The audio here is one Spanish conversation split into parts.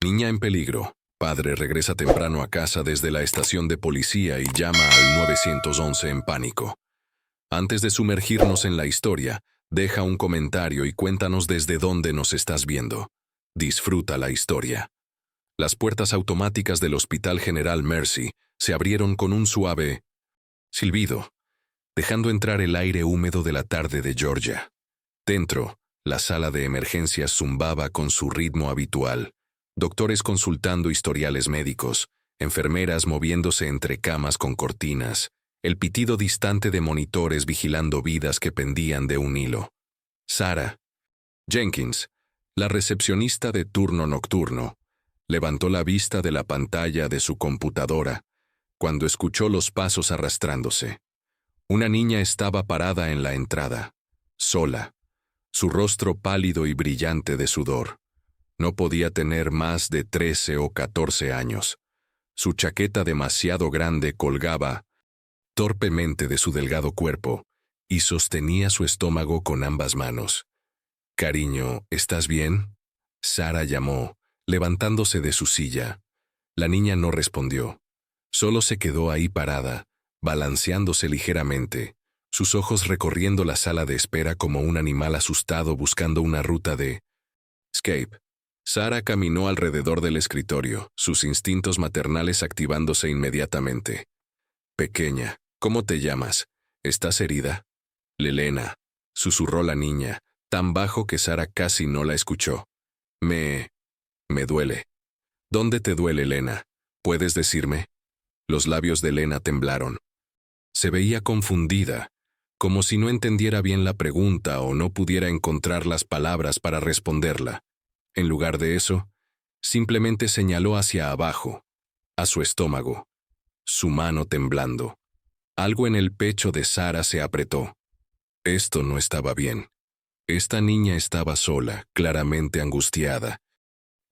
Niña en peligro. Padre regresa temprano a casa desde la estación de policía y llama al 911 en pánico. Antes de sumergirnos en la historia, deja un comentario y cuéntanos desde dónde nos estás viendo. Disfruta la historia. Las puertas automáticas del Hospital General Mercy se abrieron con un suave silbido, dejando entrar el aire húmedo de la tarde de Georgia. Dentro, la sala de emergencias zumbaba con su ritmo habitual. Doctores consultando historiales médicos, enfermeras moviéndose entre camas con cortinas, el pitido distante de monitores vigilando vidas que pendían de un hilo. Sarah Jenkins, la recepcionista de turno nocturno, levantó la vista de la pantalla de su computadora cuando escuchó los pasos arrastrándose. Una niña estaba parada en la entrada, sola, su rostro pálido y brillante de sudor. No podía tener más de 13 o 14 años. Su chaqueta demasiado grande colgaba torpemente de su delgado cuerpo y sostenía su estómago con ambas manos. «Cariño, ¿estás bien?», Sarah llamó, levantándose de su silla. La niña no respondió. Solo se quedó ahí parada, balanceándose ligeramente, sus ojos recorriendo la sala de espera como un animal asustado buscando una ruta de escape. Sarah caminó alrededor del escritorio, sus instintos maternales activándose inmediatamente. «Pequeña, ¿cómo te llamas? ¿Estás herida?». «Lelena», susurró la niña, tan bajo que Sarah casi no la escuchó. Me duele». «¿Dónde te duele, Lena? ¿Puedes decirme?». Los labios de Lena temblaron. Se veía confundida, como si no entendiera bien la pregunta o no pudiera encontrar las palabras para responderla. En lugar de eso, simplemente señaló hacia abajo, a su estómago, su mano temblando. Algo en el pecho de Sarah se apretó. Esto no estaba bien. Esta niña estaba sola, claramente angustiada.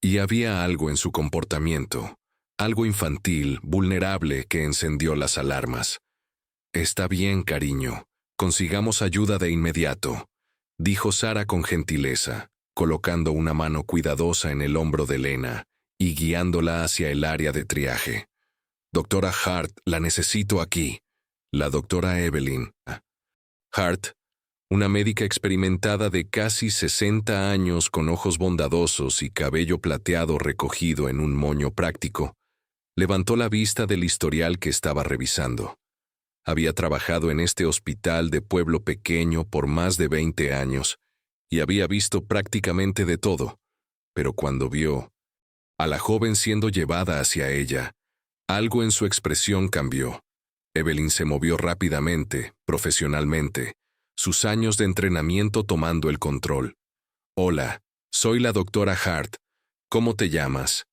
Y había algo en su comportamiento, algo infantil, vulnerable, que encendió las alarmas. «Está bien, cariño. Consigamos ayuda de inmediato», dijo Sarah con gentileza, colocando una mano cuidadosa en el hombro de Lena y guiándola hacia el área de triaje. «Doctora Hart, la necesito aquí». La doctora Evelyn Hart, una médica experimentada de casi 60 años con ojos bondadosos y cabello plateado recogido en un moño práctico, levantó la vista del historial que estaba revisando. Había trabajado en este hospital de pueblo pequeño por más de 20 años y había visto prácticamente de todo, pero cuando vio a la joven siendo llevada hacia ella, algo en su expresión cambió. Evelyn se movió rápidamente, profesionalmente, sus años de entrenamiento tomando el control. «Hola, soy la doctora Hart. ¿Cómo te llamas?».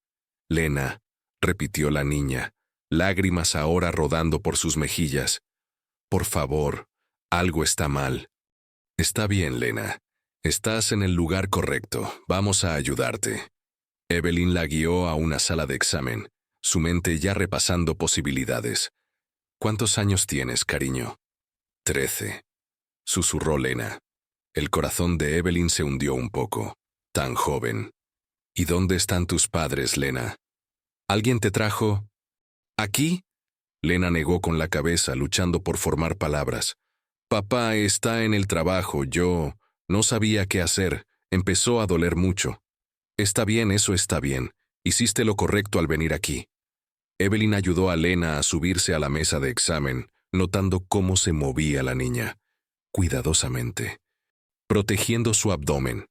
«Lena», repitió la niña, lágrimas ahora rodando por sus mejillas. «Por favor, algo está mal». «Está bien, Lena. Estás en el lugar correcto. Vamos a ayudarte». Evelyn la guió a una sala de examen, su mente ya repasando posibilidades. «¿Cuántos años tienes, cariño?». «13», susurró Lena. El corazón de Evelyn se hundió un poco. «Tan joven». «¿Y dónde están tus padres, Lena?». «¿Alguien te trajo aquí?». Lena negó con la cabeza, luchando por formar palabras. «Papá está en el trabajo, yo no sabía qué hacer, empezó a doler mucho». «Está bien, eso está bien. Hiciste lo correcto al venir aquí». Evelyn ayudó a Lena a subirse a la mesa de examen, notando cómo se movía la niña, cuidadosamente, protegiendo su abdomen.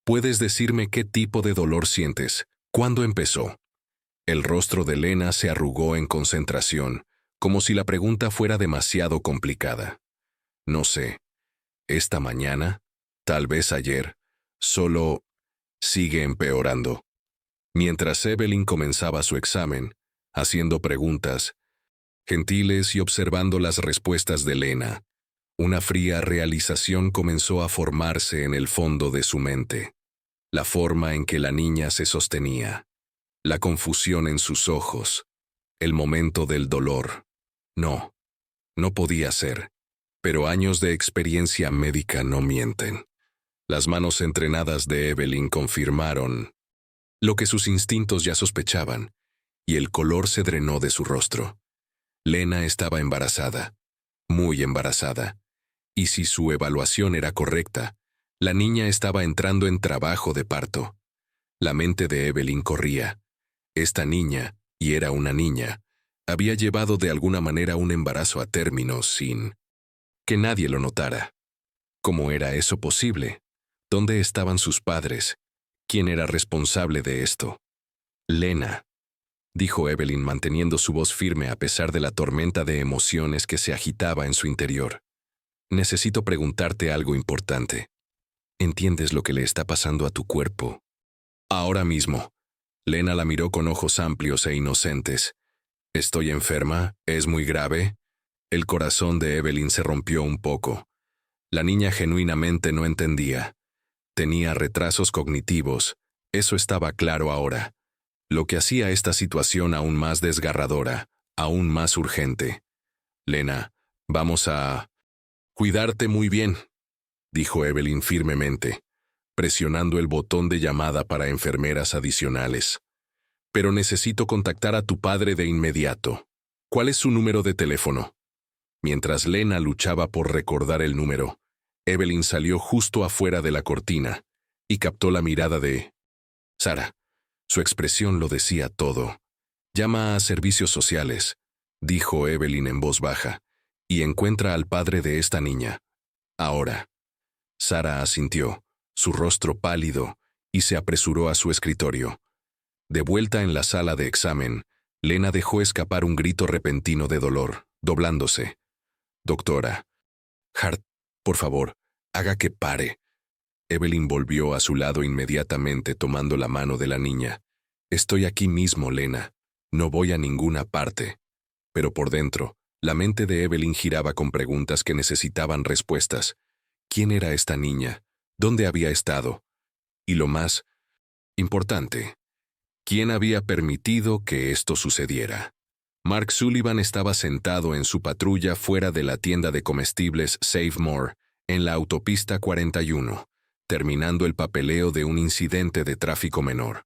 «¿Puedes decirme qué tipo de dolor sientes? ¿Cuándo empezó?». El rostro de Lena se arrugó en concentración, como si la pregunta fuera demasiado complicada. «No sé. Esta mañana, tal vez ayer, solo sigue empeorando». Mientras Evelyn comenzaba su examen, haciendo preguntas gentiles y observando las respuestas de Lena, una fría realización comenzó a formarse en el fondo de su mente. La forma en que la niña se sostenía, la confusión en sus ojos, el momento del dolor. No podía ser. Pero años de experiencia médica no mienten. Las manos entrenadas de Evelyn confirmaron lo que sus instintos ya sospechaban, y el color se drenó de su rostro. Lena estaba embarazada, muy embarazada, y si su evaluación era correcta, la niña estaba entrando en trabajo de parto. La mente de Evelyn corría. Esta niña, y era una niña, había llevado de alguna manera un embarazo a término sin que nadie lo notara. ¿Cómo era eso posible? ¿Dónde estaban sus padres? ¿Quién era responsable de esto? Lena, dijo Evelyn manteniendo su voz firme a pesar de la tormenta de emociones que se agitaba en su interior. Necesito preguntarte algo importante. ¿Entiendes lo que le está pasando a tu cuerpo? Ahora mismo. Lena la miró con ojos amplios e inocentes. ¿Estoy enferma? ¿Es muy grave? El corazón de Evelyn se rompió un poco. La niña genuinamente no entendía. Tenía retrasos cognitivos, eso estaba claro ahora, lo que hacía esta situación aún más desgarradora, aún más urgente. Lena, vamos a cuidarte muy bien, dijo Evelyn firmemente, presionando el botón de llamada para enfermeras adicionales. Pero necesito contactar a tu padre de inmediato. ¿Cuál es su número de teléfono? Mientras Lena luchaba por recordar el número, Evelyn salió justo afuera de la cortina y captó la mirada de Sara. Su expresión lo decía todo. Llama a servicios sociales, dijo Evelyn en voz baja, y encuentra al padre de esta niña. Ahora. Sara asintió, su rostro pálido, y se apresuró a su escritorio. De vuelta en la sala de examen, Lena dejó escapar un grito repentino de dolor, doblándose. Doctora. Hart, por favor, haga que pare. Evelyn volvió a su lado inmediatamente tomando la mano de la niña. Estoy aquí mismo, Lena. No voy a ninguna parte. Pero por dentro, la mente de Evelyn giraba con preguntas que necesitaban respuestas. ¿Quién era esta niña? ¿Dónde había estado? Y lo más importante, ¿quién había permitido que esto sucediera? Mark Sullivan estaba sentado en su patrulla fuera de la tienda de comestibles Save More, en la autopista 41, terminando el papeleo de un incidente de tráfico menor.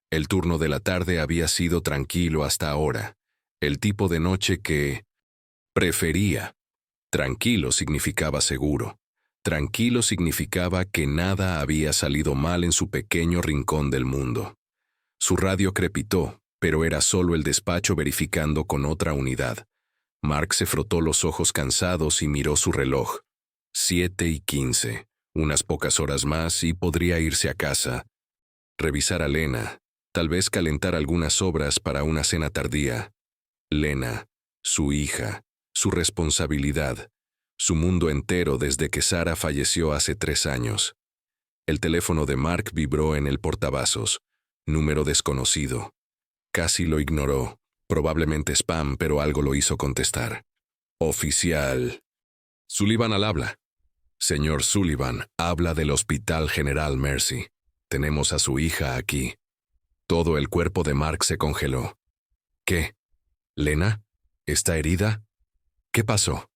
El turno de la tarde había sido tranquilo hasta ahora, el tipo de noche que prefería. Tranquilo significaba seguro. Tranquilo significaba que nada había salido mal en su pequeño rincón del mundo. Su radio crepitó, pero era solo el despacho verificando con otra unidad. Mark se frotó los ojos cansados y miró su reloj. 7:15. Unas pocas horas más y podría irse a casa. Revisar a Lena. Tal vez calentar algunas sobras para una cena tardía. Lena, su hija, su responsabilidad, su mundo entero desde que Sara falleció hace 3 años. El teléfono de Mark vibró en el portavasos. Número desconocido. Casi lo ignoró. Probablemente spam, pero algo lo hizo contestar. Oficial. Sullivan al habla. Señor Sullivan, habla del Hospital General Mercy. Tenemos a su hija aquí. Todo el cuerpo de Mark se congeló. ¿Qué? ¿Lena? ¿Está herida? ¿Qué pasó?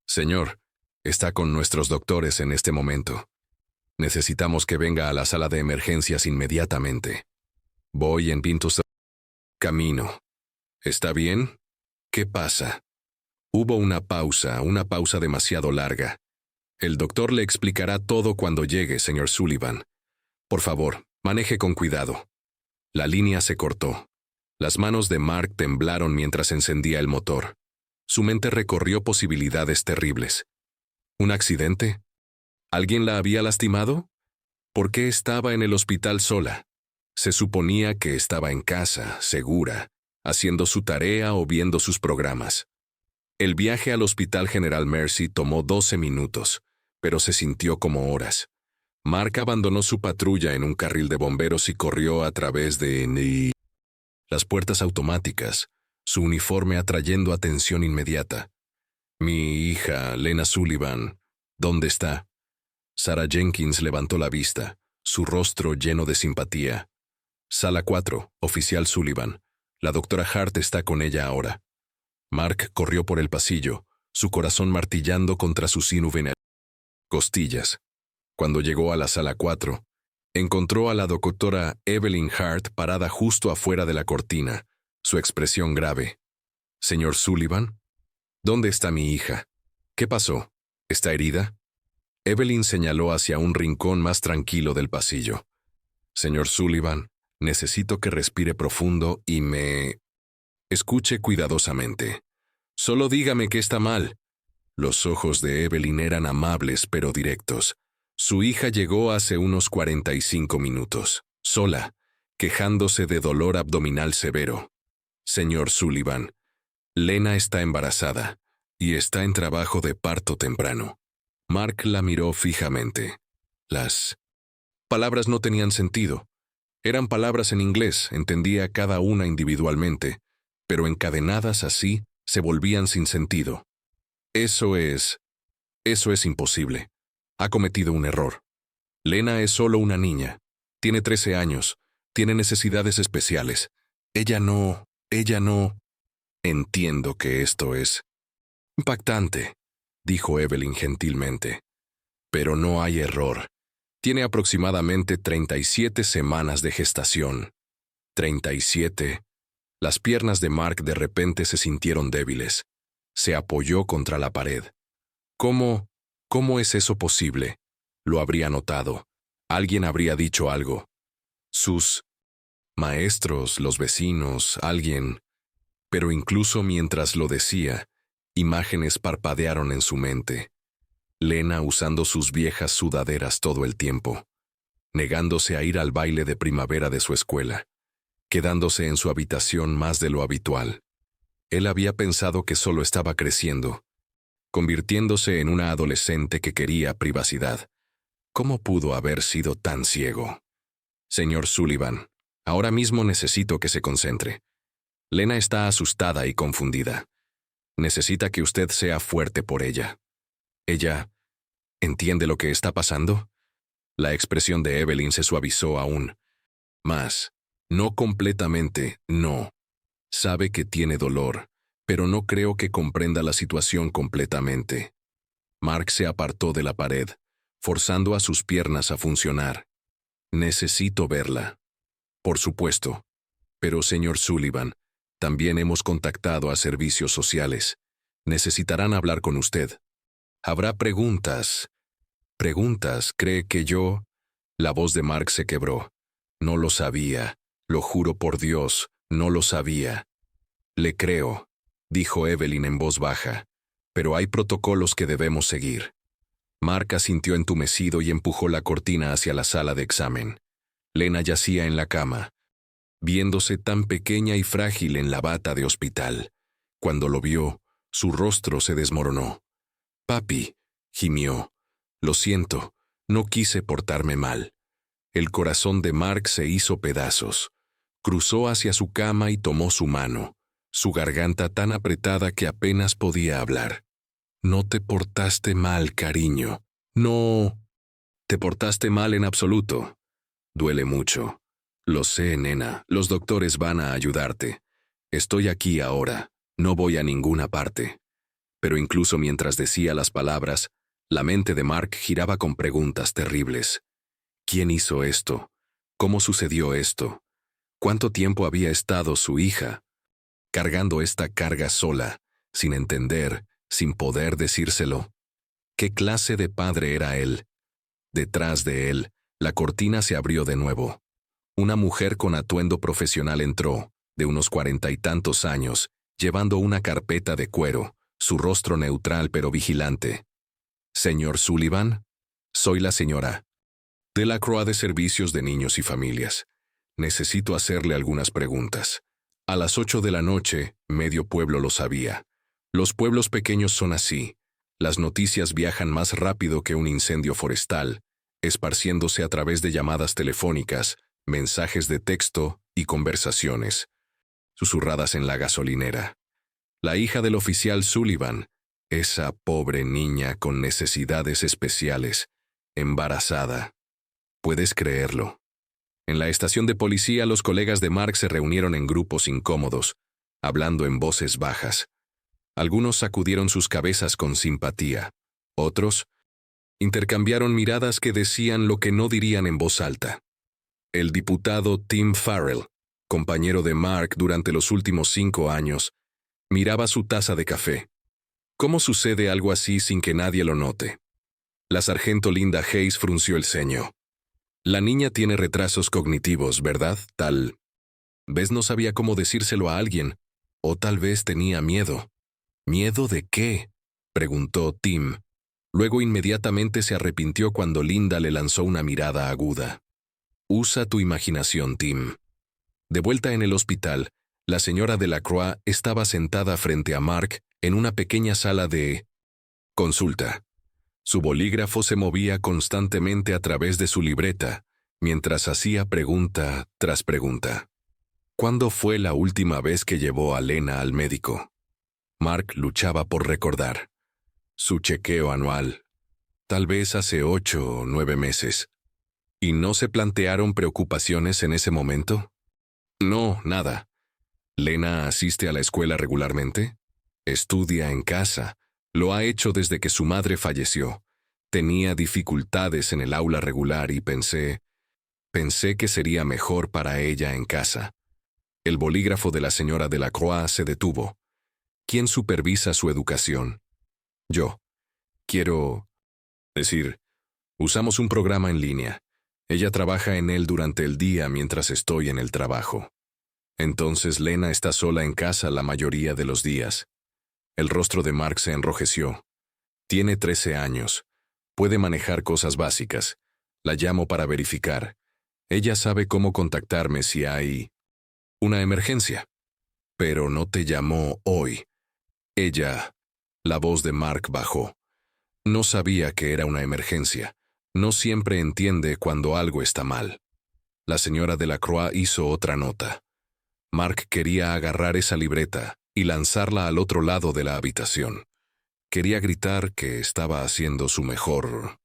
Señor, está con nuestros doctores en este momento. Necesitamos que venga a la sala de emergencias inmediatamente. Voy en Pintus. Camino. ¿Está bien? ¿Qué pasa? Hubo una pausa demasiado larga. El doctor le explicará todo cuando llegue, señor Sullivan. Por favor, maneje con cuidado. La línea se cortó. Las manos de Mark temblaron mientras encendía el motor. Su mente recorrió posibilidades terribles. ¿Un accidente? ¿Alguien la había lastimado? ¿Por qué estaba en el hospital sola? Se suponía que estaba en casa, segura, haciendo su tarea o viendo sus programas. El viaje al Hospital General Mercy tomó 12 minutos, pero se sintió como horas. Mark abandonó su patrulla en un carril de bomberos y corrió a través de las puertas automáticas, su uniforme atrayendo atención inmediata. Mi hija, Lena Sullivan, ¿dónde está? Sarah Jenkins levantó la vista, su rostro lleno de simpatía. Sala 4, oficial Sullivan. La doctora Hart está con ella ahora. Mark corrió por el pasillo, su corazón martillando contra sus costillas. Cuando llegó a la sala 4, Encontró a la doctora Evelyn Hart parada justo afuera de la cortina, su expresión grave. «Señor Sullivan, ¿dónde está mi hija? ¿Qué pasó? ¿Está herida?» Evelyn señaló hacia un rincón más tranquilo del pasillo. «Señor Sullivan, necesito que respire profundo y me... escuche cuidadosamente. Solo dígame que está mal». Los ojos de Evelyn eran amables pero directos. Su hija llegó hace unos 45 minutos, sola, quejándose de dolor abdominal severo. «Señor Sullivan, Lena está embarazada y está en trabajo de parto temprano». Mark la miró fijamente. Las palabras no tenían sentido. Eran palabras en inglés, entendía cada una individualmente, pero encadenadas así se volvían sin sentido. Eso es imposible. Ha cometido un error. Lena es solo una niña. Tiene 13 años. Tiene necesidades especiales. Ella no... Entiendo que esto es impactante, dijo Evelyn gentilmente. Pero no hay error. Tiene aproximadamente 37 semanas de gestación. 37. Las piernas de Mark de repente se sintieron débiles. Se apoyó contra la pared. ¿Cómo es eso posible? Lo habría notado. Alguien habría dicho algo. Sus maestros, los vecinos, alguien. Pero incluso mientras lo decía, imágenes parpadearon en su mente. Lena usando sus viejas sudaderas todo el tiempo, negándose a ir al baile de primavera de su escuela, quedándose en su habitación más de lo habitual. Él había pensado que solo estaba creciendo, convirtiéndose en una adolescente que quería privacidad. ¿Cómo pudo haber sido tan ciego? «Señor Sullivan, ahora mismo necesito que se concentre. Lena está asustada y confundida. Necesita que usted sea fuerte por ella. ¿Ella entiende lo que está pasando?» La expresión de Evelyn se suavizó aún más. «No completamente, no. Sabe que tiene dolor, pero no creo que comprenda la situación completamente». Mark se apartó de la pared, forzando a sus piernas a funcionar. «Necesito verla». «Por supuesto. Pero, señor Sullivan, también hemos contactado a servicios sociales. Necesitarán hablar con usted. Habrá preguntas. ¿Preguntas? ¿Cree que yo...?» La voz de Mark se quebró. «No lo sabía. Lo juro por Dios, no lo sabía». «Le creo», dijo Evelyn en voz baja, «pero hay protocolos que debemos seguir». Mark asintió entumecido y empujó la cortina hacia la sala de examen. Lena yacía en la cama, viéndose tan pequeña y frágil en la bata de hospital. Cuando lo vio, su rostro se desmoronó. «Papi», gimió, «lo siento, no quise portarme mal». El corazón de Mark se hizo pedazos. Cruzó hacia su cama y tomó su mano, su garganta tan apretada que apenas podía hablar. «No te portaste mal, cariño. No te portaste mal en absoluto. Duele mucho. Lo sé, nena, los doctores van a ayudarte. Estoy aquí ahora, no voy a ninguna parte». Pero incluso mientras decía las palabras, la mente de Mark giraba con preguntas terribles. ¿Quién hizo esto? ¿Cómo sucedió esto? ¿Cuánto tiempo había estado su hija cargando esta carga sola, sin entender, sin poder decírselo? ¿Qué clase de padre era él? Detrás de él, la cortina se abrió de nuevo. Una mujer con atuendo profesional entró, de unos 40 y tantos años, llevando una carpeta de cuero, su rostro neutral pero vigilante. «Señor Sullivan, soy la señora Delacroix de Servicios de Niños y Familias. Necesito hacerle algunas preguntas». A las 8 de la noche, medio pueblo lo sabía. Los pueblos pequeños son así. Las noticias viajan más rápido que un incendio forestal, esparciéndose a través de llamadas telefónicas, mensajes de texto y conversaciones, susurradas en la gasolinera. La hija del oficial Sullivan, esa pobre niña con necesidades especiales, embarazada. ¿Puedes creerlo? En la estación de policía, los colegas de Mark se reunieron en grupos incómodos, hablando en voces bajas. Algunos sacudieron sus cabezas con simpatía. Otros Intercambiaron miradas que decían lo que no dirían en voz alta. El diputado Tim Farrell, compañero de Mark durante los últimos 5 años, miraba su taza de café. ¿Cómo sucede algo así sin que nadie lo note? La sargento Linda Hayes frunció el ceño. La niña tiene retrasos cognitivos, ¿verdad? Tal vez no sabía cómo decírselo a alguien, o tal vez tenía miedo. ¿Miedo de qué?, preguntó Tim. Luego inmediatamente se arrepintió cuando Linda le lanzó una mirada aguda. Usa tu imaginación, Tim. De vuelta en el hospital, la señora Delacroix estaba sentada frente a Mark en una pequeña sala de consulta. Su bolígrafo se movía constantemente a través de su libreta, mientras hacía pregunta tras pregunta. ¿Cuándo fue la última vez que llevó a Lena al médico? Mark luchaba por recordar. Su chequeo anual. Tal vez hace 8 o 9 meses. ¿Y no se plantearon preocupaciones en ese momento? No, nada. ¿Lena asiste a la escuela regularmente? Estudia en casa. Lo ha hecho desde que su madre falleció. Tenía dificultades en el aula regular y pensé que sería mejor para ella en casa. El bolígrafo de la señora Delacroix se detuvo. ¿Quién supervisa su educación? Yo. Quiero decir, usamos un programa en línea. Ella trabaja en él durante el día mientras estoy en el trabajo. Entonces Lena está sola en casa la mayoría de los días. El rostro de Mark se enrojeció. Tiene 13 años. Puede manejar cosas básicas. La llamo para verificar. Ella sabe cómo contactarme si hay una emergencia. Pero no te llamó hoy. Ella. La voz de Mark bajó. No sabía que era una emergencia. No siempre entiende cuando algo está mal. La señora Delacroix hizo otra nota. Mark quería agarrar esa libreta y lanzarla al otro lado de la habitación. Quería gritar que estaba haciendo su mejor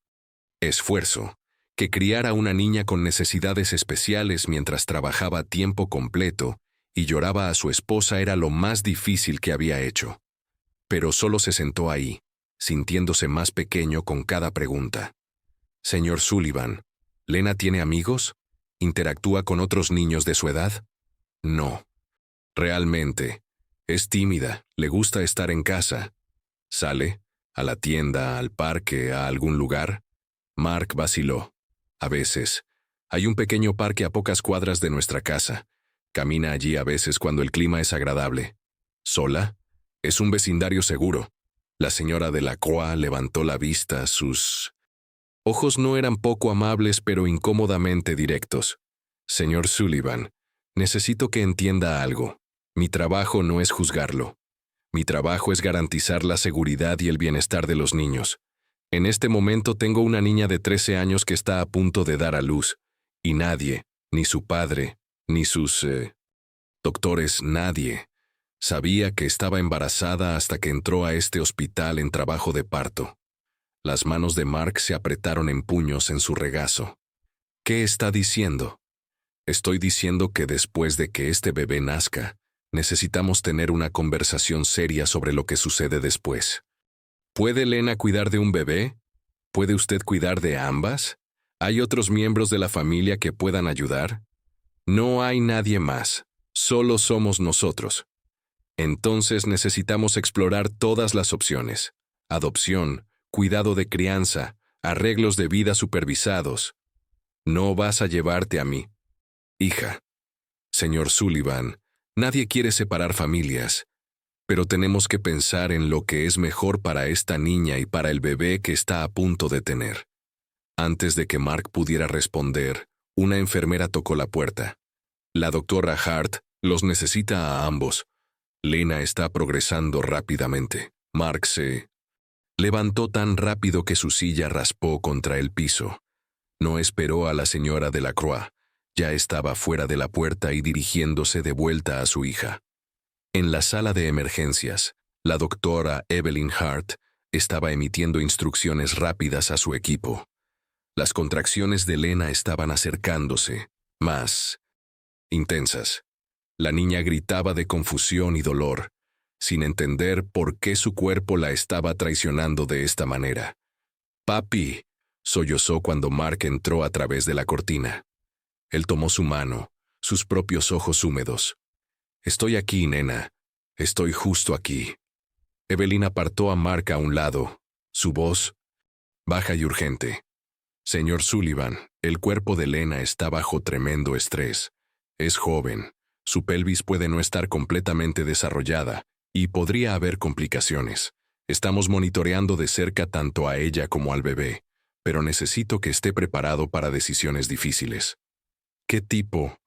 esfuerzo, que criar a una niña con necesidades especiales mientras trabajaba a tiempo completo y lloraba a su esposa era lo más difícil que había hecho. Pero solo se sentó ahí, sintiéndose más pequeño con cada pregunta. Señor Sullivan, ¿Lena tiene amigos? ¿Interactúa con otros niños de su edad? No. Realmente. Es tímida, le gusta estar en casa. ¿Sale? ¿A la tienda, al parque, a algún lugar? Mark vaciló. A veces. Hay un pequeño parque a pocas cuadras de nuestra casa. Camina allí a veces cuando el clima es agradable. ¿Sola? Es un vecindario seguro. La señora Delacroix levantó la vista. Sus ojos no eran poco amables pero incómodamente directos. Señor Sullivan, necesito que entienda algo. Mi trabajo no es juzgarlo. Mi trabajo es garantizar la seguridad y el bienestar de los niños. En este momento tengo una niña de 13 años que está a punto de dar a luz, y nadie, ni su padre, ni sus doctores, nadie, sabía que estaba embarazada hasta que entró a este hospital en trabajo de parto. Las manos de Mark se apretaron en puños en su regazo. ¿Qué está diciendo? Estoy diciendo que después de que este bebé nazca, necesitamos tener una conversación seria sobre lo que sucede después. ¿Puede Lena cuidar de un bebé? ¿Puede usted cuidar de ambas? ¿Hay otros miembros de la familia que puedan ayudar? No hay nadie más. Solo somos nosotros. Entonces necesitamos explorar todas las opciones. Adopción, cuidado de crianza, arreglos de vida supervisados. No vas a llevarte a mí. Hija. Señor Sullivan, nadie quiere separar familias, pero tenemos que pensar en lo que es mejor para esta niña y para el bebé que está a punto de tener. Antes de que Mark pudiera responder, una enfermera tocó la puerta. La doctora Hart los necesita a ambos. Lena está progresando rápidamente. Mark se levantó tan rápido que su silla raspó contra el piso. No esperó a la señora Delacroix. Ya estaba fuera de la puerta y dirigiéndose de vuelta a su hija. En la sala de emergencias, la doctora Evelyn Hart estaba emitiendo instrucciones rápidas a su equipo. Las contracciones de Lena estaban acercándose, más intensas. La niña gritaba de confusión y dolor, sin entender por qué su cuerpo la estaba traicionando de esta manera. Papi, sollozó cuando Mark entró a través de la cortina. Él tomó su mano, sus propios ojos húmedos. Estoy aquí, nena. Estoy justo aquí. Evelyn apartó a Mark a un lado, su voz baja y urgente. Señor Sullivan, el cuerpo de Lena está bajo tremendo estrés. Es joven, su pelvis puede no estar completamente desarrollada y podría haber complicaciones. Estamos monitoreando de cerca tanto a ella como al bebé, pero necesito que esté preparado para decisiones difíciles. ¿Qué tipo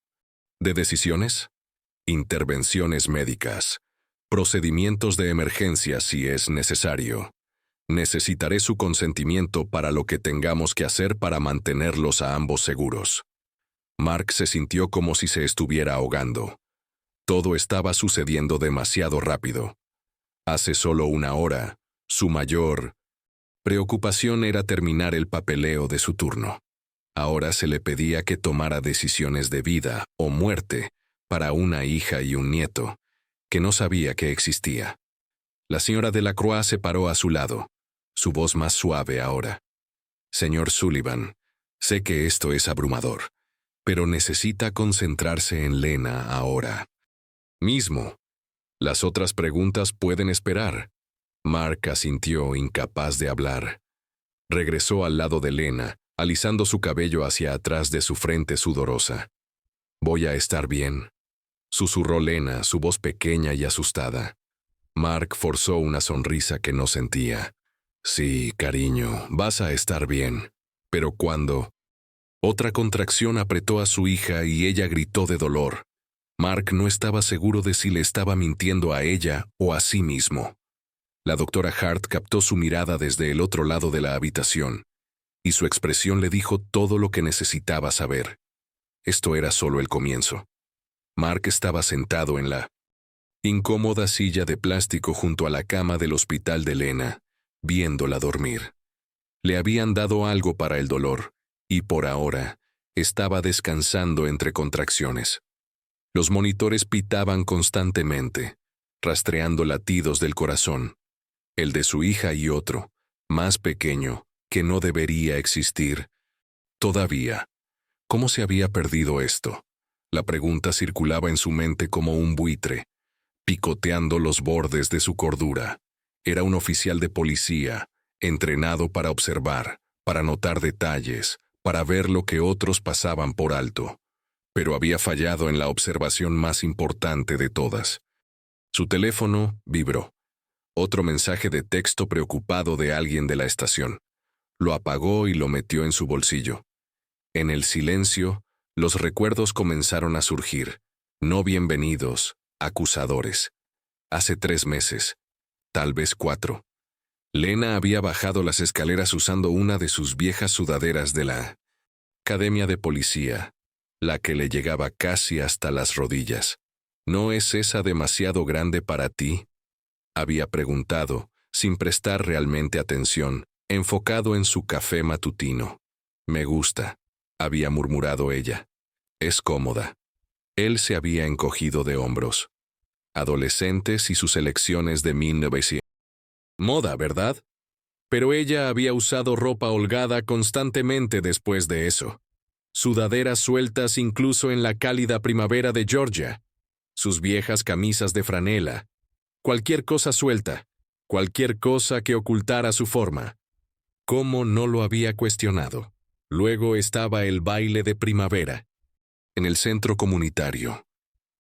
de decisiones? Intervenciones médicas, procedimientos de emergencia si es necesario. Necesitaré su consentimiento para lo que tengamos que hacer para mantenerlos a ambos seguros. Mark se sintió como si se estuviera ahogando. Todo estaba sucediendo demasiado rápido. Hace solo una hora, su mayor preocupación era terminar el papeleo de su turno. Ahora se le pedía que tomara decisiones de vida o muerte para una hija y un nieto, que no sabía que existía. La señora Delacroix se paró a su lado, su voz más suave ahora. Señor Sullivan, sé que esto es abrumador, pero necesita concentrarse en Lena ahora mismo. Las otras preguntas pueden esperar. Mark asintió, incapaz de hablar. Regresó al lado de Lena, alisando su cabello hacia atrás de su frente sudorosa. «Voy a estar bien», susurró Lena, su voz pequeña y asustada. Mark forzó una sonrisa que no sentía. «Sí, cariño, vas a estar bien. ¿Pero cuándo?» Otra contracción apretó a su hija y ella gritó de dolor. Mark no estaba seguro de si le estaba mintiendo a ella o a sí mismo. La doctora Hart captó su mirada desde el otro lado de la habitación, y su expresión le dijo todo lo que necesitaba saber. Esto era solo el comienzo. Mark estaba sentado en la incómoda silla de plástico junto a la cama del hospital de Lena, viéndola dormir. Le habían dado algo para el dolor, y por ahora estaba descansando entre contracciones. Los monitores pitaban constantemente, rastreando latidos del corazón, el de su hija y otro, más pequeño, que no debería existir. Todavía. ¿Cómo se había perdido esto? La pregunta circulaba en su mente como un buitre, picoteando los bordes de su cordura. Era un oficial de policía, entrenado para observar, para notar detalles, para ver lo que otros pasaban por alto. Pero había fallado en la observación más importante de todas. Su teléfono vibró. Otro mensaje de texto preocupado de alguien de la estación. Lo apagó y lo metió en su bolsillo. En el silencio, los recuerdos comenzaron a surgir, no bienvenidos, acusadores. Hace 3 meses, tal vez 4. Lena había bajado las escaleras usando una de sus viejas sudaderas de la academia de policía, la que le llegaba casi hasta las rodillas. ¿No es esa demasiado grande para ti?, había preguntado, sin prestar realmente atención, enfocado en su café matutino. «Me gusta», había murmurado ella. «Es cómoda». Él se había encogido de hombros. Adolescentes y sus elecciones de 1900. Moda, ¿verdad? Pero ella había usado ropa holgada constantemente después de eso. Sudaderas sueltas incluso en la cálida primavera de Georgia. Sus viejas camisas de franela. Cualquier cosa suelta. Cualquier cosa que ocultara su forma. ¿Cómo no lo había cuestionado? Luego estaba el baile de primavera. En el centro comunitario.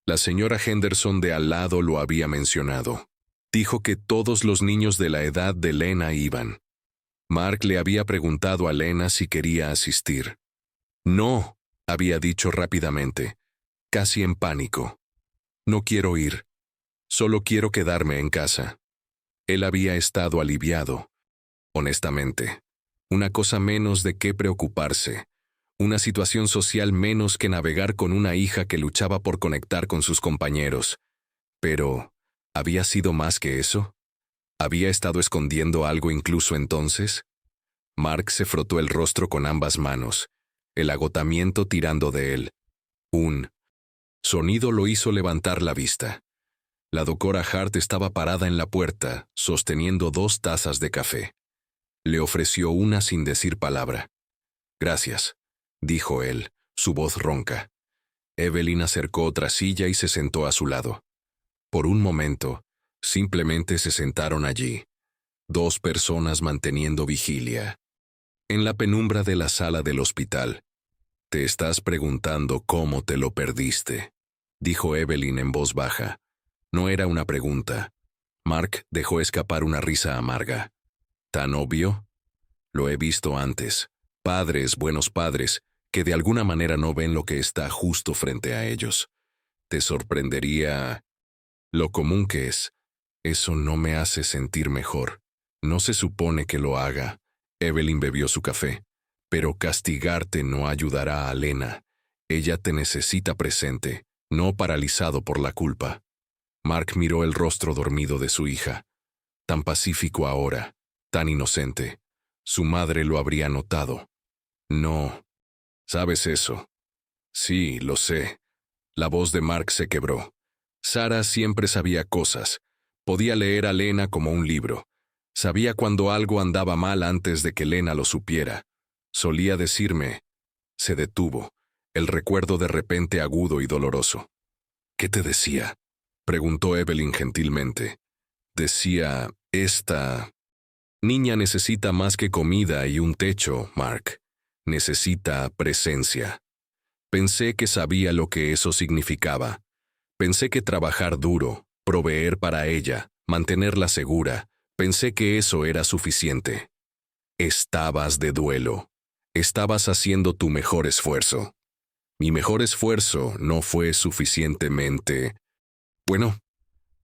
La señora Henderson de al lado lo había mencionado. Dijo que todos los niños de la edad de Lena iban. Mark le había preguntado a Lena si quería asistir. «No», había dicho rápidamente, casi en pánico. «No quiero ir. Solo quiero quedarme en casa». Él había estado aliviado. Honestamente. Una cosa menos de qué preocuparse. Una situación social menos que navegar con una hija que luchaba por conectar con sus compañeros. Pero, ¿había sido más que eso? ¿Había estado escondiendo algo incluso entonces? Mark se frotó el rostro con ambas manos, el agotamiento tirando de él. Un sonido lo hizo levantar la vista. La doctora Hart estaba parada en la puerta, sosteniendo 2 tazas de café. Le ofreció una sin decir palabra. Gracias, dijo él, su voz ronca. Evelyn acercó otra silla y se sentó a su lado. Por un momento, simplemente se sentaron allí, dos personas manteniendo vigilia. En la penumbra de la sala del hospital. Te estás preguntando cómo te lo perdiste, dijo Evelyn en voz baja. No era una pregunta. Mark dejó escapar una risa amarga. ¿Tan obvio? Lo he visto antes. Padres, buenos padres, que de alguna manera no ven lo que está justo frente a ellos. Te sorprendería lo común que es. Eso no me hace sentir mejor. No se supone que lo haga. Evelyn bebió su café. Pero castigarte no ayudará a Lena. Ella te necesita presente, no paralizado por la culpa. Mark miró el rostro dormido de su hija. Tan pacífico ahora, tan inocente. Su madre lo habría notado. No. ¿Sabes eso? Sí, lo sé. La voz de Mark se quebró. Sarah siempre sabía cosas. Podía leer a Lena como un libro. Sabía cuando algo andaba mal antes de que Lena lo supiera. Solía decirme. Se detuvo, el recuerdo de repente agudo y doloroso. ¿Qué te decía? Preguntó Evelyn gentilmente. Decía, esta niña necesita más que comida y un techo, Mark. Necesita presencia. Pensé que sabía lo que eso significaba. Pensé que trabajar duro, proveer para ella, mantenerla segura, pensé que eso era suficiente. Estabas de duelo. Estabas haciendo tu mejor esfuerzo. Mi mejor esfuerzo no fue suficientemente... Bueno,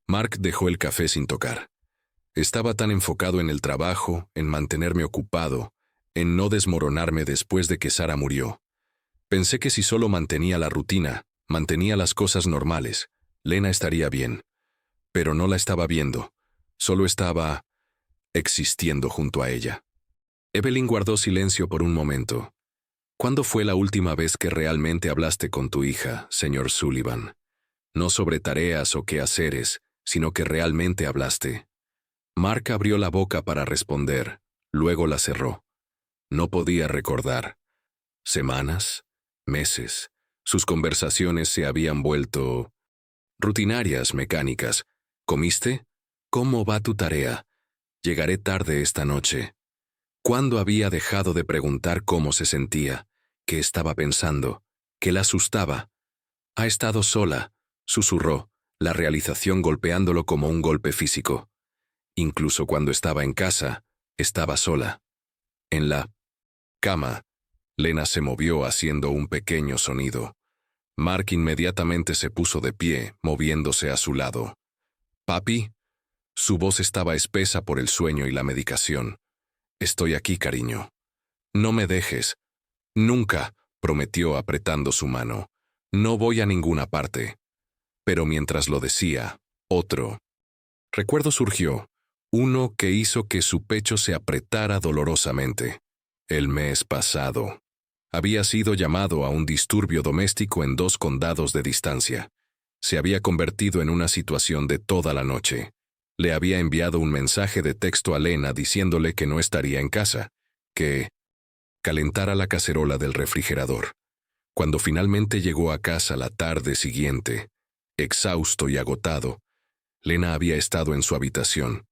Mark dejó el café sin tocar. Estaba tan enfocado en el trabajo, en mantenerme ocupado, en no desmoronarme después de que Sarah murió. Pensé que si solo mantenía la rutina, mantenía las cosas normales, Lena estaría bien. Pero no la estaba viendo, solo estaba existiendo junto a ella. Evelyn guardó silencio por un momento. ¿Cuándo fue la última vez que realmente hablaste con tu hija, señor Sullivan? No sobre tareas o quehaceres, sino que realmente hablaste. Mark abrió la boca para responder, luego la cerró. No podía recordar. Semanas, meses, sus conversaciones se habían vuelto rutinarias, mecánicas. ¿Comiste? ¿Cómo va tu tarea? Llegaré tarde esta noche. ¿Cuándo había dejado de preguntar cómo se sentía, qué estaba pensando, qué la asustaba? Ha estado sola, susurró, la realización golpeándolo como un golpe físico. Incluso cuando estaba en casa, estaba sola. En la cama, Lena se movió haciendo un pequeño sonido. Mark inmediatamente se puso de pie, moviéndose a su lado. «¿Papi?» Su voz estaba espesa por el sueño y la medicación. «Estoy aquí, cariño. No me dejes. Nunca», prometió apretando su mano. «No voy a ninguna parte». Pero mientras lo decía, otro recuerdo surgió, uno que hizo que su pecho se apretara dolorosamente. El mes pasado. Había sido llamado a un disturbio doméstico en 2 condados de distancia. Se había convertido en una situación de toda la noche. Le había enviado un mensaje de texto a Lena diciéndole que no estaría en casa, que calentara la cacerola del refrigerador. Cuando finalmente llegó a casa la tarde siguiente, exhausto y agotado, Lena había estado en su habitación,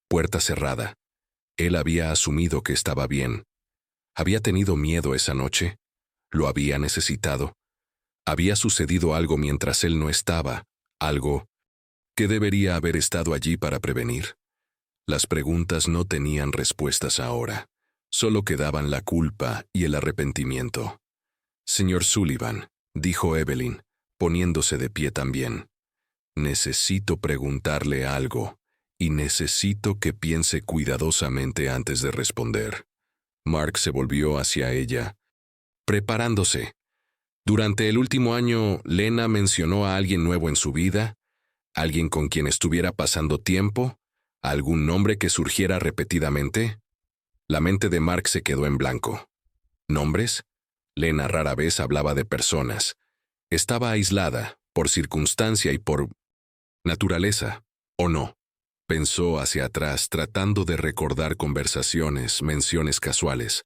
puerta cerrada. Él había asumido que estaba bien. ¿Había tenido miedo esa noche? ¿Lo había necesitado? ¿Había sucedido algo mientras él no estaba? ¿Algo que debería haber estado allí para prevenir? Las preguntas no tenían respuestas ahora. Solo quedaban la culpa y el arrepentimiento. «Señor Sullivan», dijo Evelyn, poniéndose de pie también. «Necesito preguntarle algo, y necesito que piense cuidadosamente antes de responder». Mark se volvió hacia ella, preparándose. «Durante el último año, Lena mencionó a alguien nuevo en su vida, alguien con quien estuviera pasando tiempo, algún nombre que surgiera repetidamente». La mente de Mark se quedó en blanco. ¿Nombres? Lena rara vez hablaba de personas. Estaba aislada, por circunstancia y por naturaleza, ¿o no? Pensó hacia atrás tratando de recordar conversaciones, menciones casuales.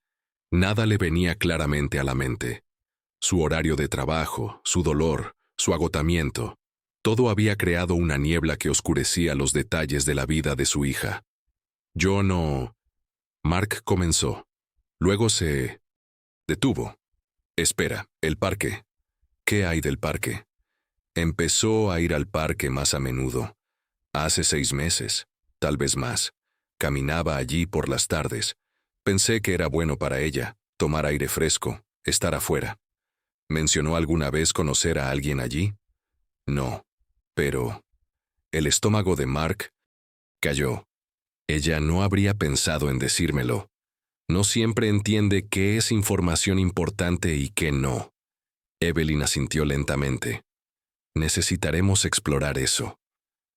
Nada le venía claramente a la mente. Su horario de trabajo, su dolor, su agotamiento, todo había creado una niebla que oscurecía los detalles de la vida de su hija. Yo no... Mark comenzó. Luego se... detuvo. Espera, ¿el parque? ¿Qué hay del parque? Empezó a ir al parque más a menudo. Hace 6 meses, tal vez más. Caminaba allí por las tardes. Pensé que era bueno para ella, tomar aire fresco, estar afuera. ¿Mencionó alguna vez conocer a alguien allí? No. Pero... El estómago de Mark cayó. Ella no habría pensado en decírmelo. No siempre entiende qué es información importante y qué no. Evelyn asintió lentamente. Necesitaremos explorar eso.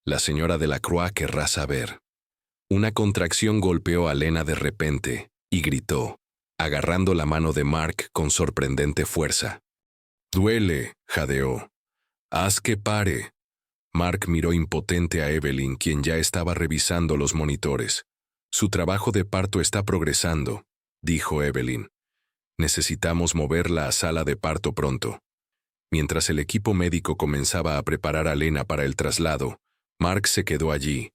La señora Delacroix querrá saber. Una contracción golpeó a Lena de repente y gritó, agarrando la mano de Mark con sorprendente fuerza. «Duele», jadeó. «Haz que pare». Mark miró impotente a Evelyn, quien ya estaba revisando los monitores. «Su trabajo de parto está progresando», dijo Evelyn. «Necesitamos moverla a sala de parto pronto». Mientras el equipo médico comenzaba a preparar a Lena para el traslado, Mark se quedó allí,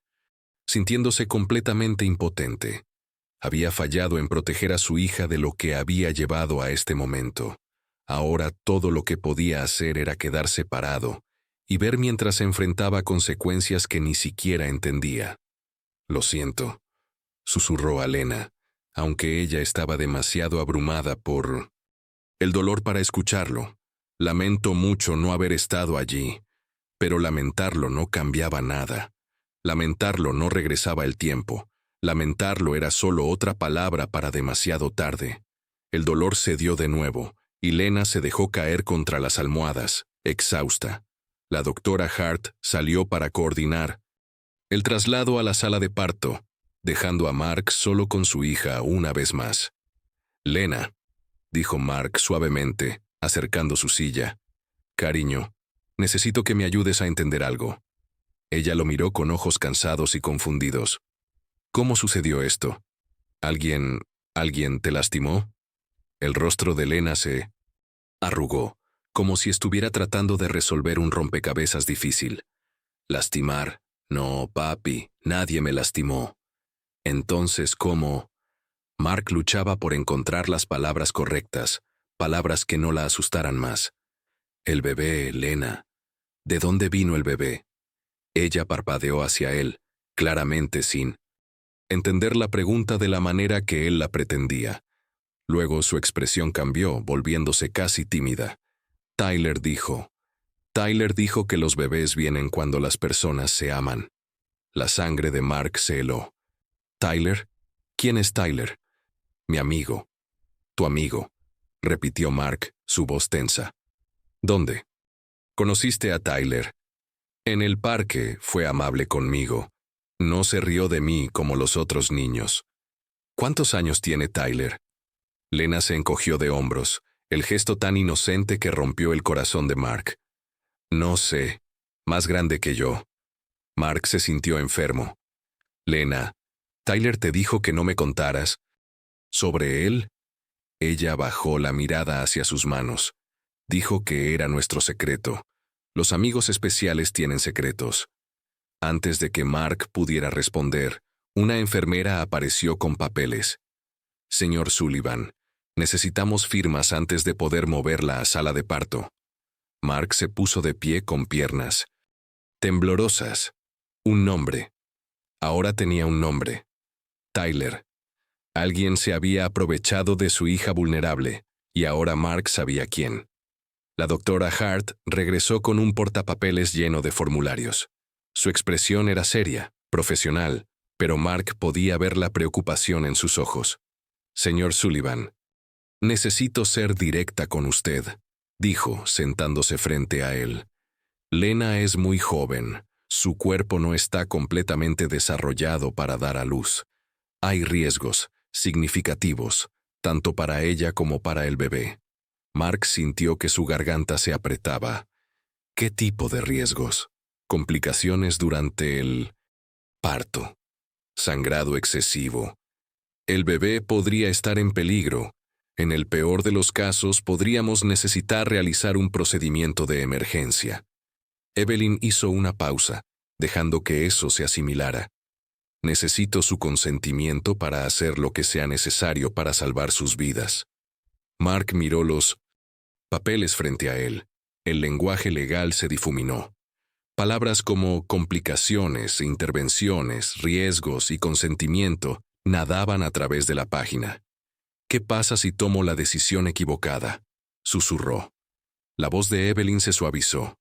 sintiéndose completamente impotente. Había fallado en proteger a su hija de lo que había llevado a este momento. Ahora todo lo que podía hacer era quedarse parado y ver mientras se enfrentaba a consecuencias que ni siquiera entendía. «Lo siento», susurró a Lena, aunque ella estaba demasiado abrumada por el dolor para escucharlo. «Lamento mucho no haber estado allí», pero lamentarlo no cambiaba nada. Lamentarlo no regresaba el tiempo. Lamentarlo era solo otra palabra para demasiado tarde. El dolor cedió de nuevo, y Lena se dejó caer contra las almohadas, exhausta. La doctora Hart salió para coordinar el traslado a la sala de parto, dejando a Mark solo con su hija una vez más. «Lena», dijo Mark suavemente, acercando su silla. «Cariño, necesito que me ayudes a entender algo». Ella lo miró con ojos cansados y confundidos. «¿Cómo sucedió esto? ¿Alguien te lastimó?» El rostro de Lena se arrugó, como si estuviera tratando de resolver un rompecabezas difícil. «Lastimar. No, papi, nadie me lastimó». Entonces, ¿cómo? Mark luchaba por encontrar las palabras correctas, palabras que no la asustaran más. «El bebé, Lena. ¿De dónde vino el bebé?» Ella parpadeó hacia él, claramente sin entender la pregunta de la manera que él la pretendía. Luego su expresión cambió, volviéndose casi tímida. Tyler dijo que los bebés vienen cuando las personas se aman. La sangre de Mark se heló. «¿Tyler? ¿Quién es Tyler?» «Mi amigo». «Tu amigo», repitió Mark, su voz tensa. «¿Dónde?» «¿Conociste a Tyler?» «En el parque, fue amable conmigo. No se rió de mí como los otros niños». «¿Cuántos años tiene Tyler?» Lena se encogió de hombros, el gesto tan inocente que rompió el corazón de Mark. «No sé. Más grande que yo». Mark se sintió enfermo. «Lena, Tyler te dijo que no me contaras». «¿Sobre él?» Ella bajó la mirada hacia sus manos. «Dijo que era nuestro secreto. Los amigos especiales tienen secretos». Antes de que Mark pudiera responder, una enfermera apareció con papeles. «Señor Sullivan, necesitamos firmas antes de poder moverla a sala de parto». Mark se puso de pie con piernas temblorosas. Un nombre. Ahora tenía un nombre. Tyler. Alguien se había aprovechado de su hija vulnerable, y ahora Mark sabía quién. La doctora Hart regresó con un portapapeles lleno de formularios. Su expresión era seria, profesional, pero Mark podía ver la preocupación en sus ojos. «Señor Sullivan, necesito ser directa con usted», dijo, sentándose frente a él. «Lena es muy joven. Su cuerpo no está completamente desarrollado para dar a luz. Hay riesgos significativos, tanto para ella como para el bebé». Mark sintió que su garganta se apretaba. ¿Qué tipo de riesgos? ¿Complicaciones durante el Parto. Sangrado excesivo. El bebé podría estar en peligro. En el peor de los casos, podríamos necesitar realizar un procedimiento de emergencia. Evelyn hizo una pausa, dejando que eso se asimilara. Necesito su consentimiento para hacer lo que sea necesario para salvar sus vidas. Mark miró los papeles frente a él. El lenguaje legal se difuminó. Palabras como complicaciones, intervenciones, riesgos y consentimiento nadaban a través de la página. ¿Qué pasa si tomo la decisión equivocada?, susurró. La voz de Evelyn se suavizó.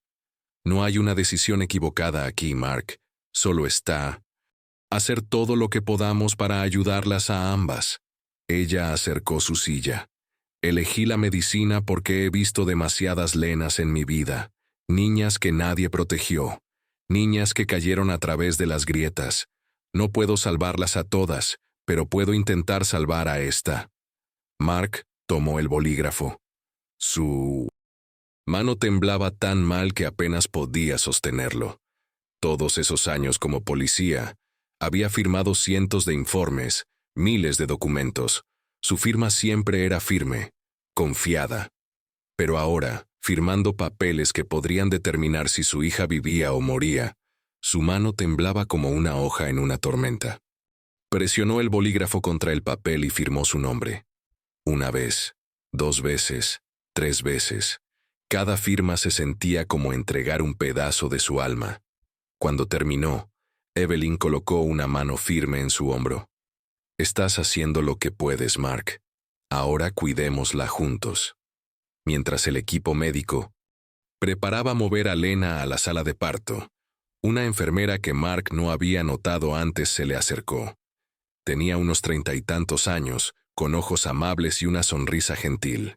No hay una decisión equivocada aquí, Mark. Solo está hacer todo lo que podamos para ayudarlas a ambas. Ella acercó su silla. Elegí la medicina porque he visto demasiadas Lenas en mi vida, niñas que nadie protegió, niñas que cayeron a través de las grietas. No puedo salvarlas a todas, pero puedo intentar salvar a esta. Mark tomó el bolígrafo. Su mano temblaba tan mal que apenas podía sostenerlo. Todos esos años como policía, había firmado cientos de informes, miles de documentos. Su firma siempre era firme, confiada. Pero ahora, firmando papeles que podrían determinar si su hija vivía o moría, su mano temblaba como una hoja en una tormenta. Presionó el bolígrafo contra el papel y firmó su nombre. Una vez, 2 veces, 3 veces. Cada firma se sentía como entregar un pedazo de su alma. Cuando terminó, Evelyn colocó una mano firme en su hombro. Estás haciendo lo que puedes, Mark. Ahora cuidémosla juntos. Mientras el equipo médico preparaba mover a Lena a la sala de parto, una enfermera que Mark no había notado antes se le acercó. Tenía unos 30 y tantos años, con ojos amables y una sonrisa gentil.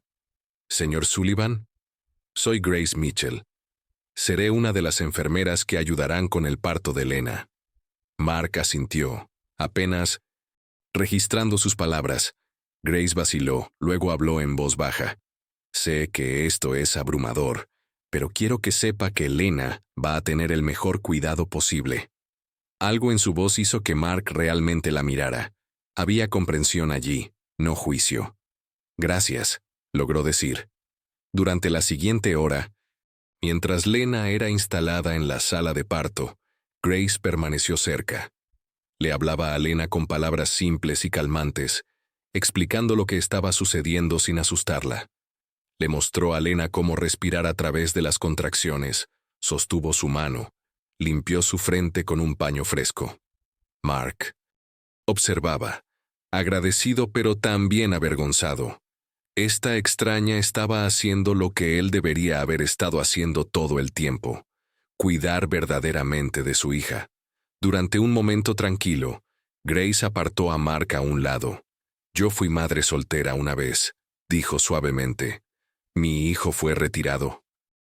«Señor Sullivan, soy Grace Mitchell. Seré una de las enfermeras que ayudarán con el parto de Lena». Mark asintió, apenas registrando sus palabras. Grace vaciló, luego habló en voz baja. «Sé que esto es abrumador, pero quiero que sepa que Lena va a tener el mejor cuidado posible». Algo en su voz hizo que Mark realmente la mirara. Había comprensión allí, no juicio. «Gracias», logró decir. Durante la siguiente hora, mientras Lena era instalada en la sala de parto, Grace permaneció cerca. Le hablaba a Lena con palabras simples y calmantes, explicando lo que estaba sucediendo sin asustarla. Le mostró a Lena cómo respirar a través de las contracciones, sostuvo su mano, limpió su frente con un paño fresco. Mark observaba, agradecido pero también avergonzado. Esta extraña estaba haciendo lo que él debería haber estado haciendo todo el tiempo: cuidar verdaderamente de su hija. Durante un momento tranquilo, Grace apartó a Mark a un lado. «Yo fui madre soltera una vez», dijo suavemente. «Mi hijo fue retirado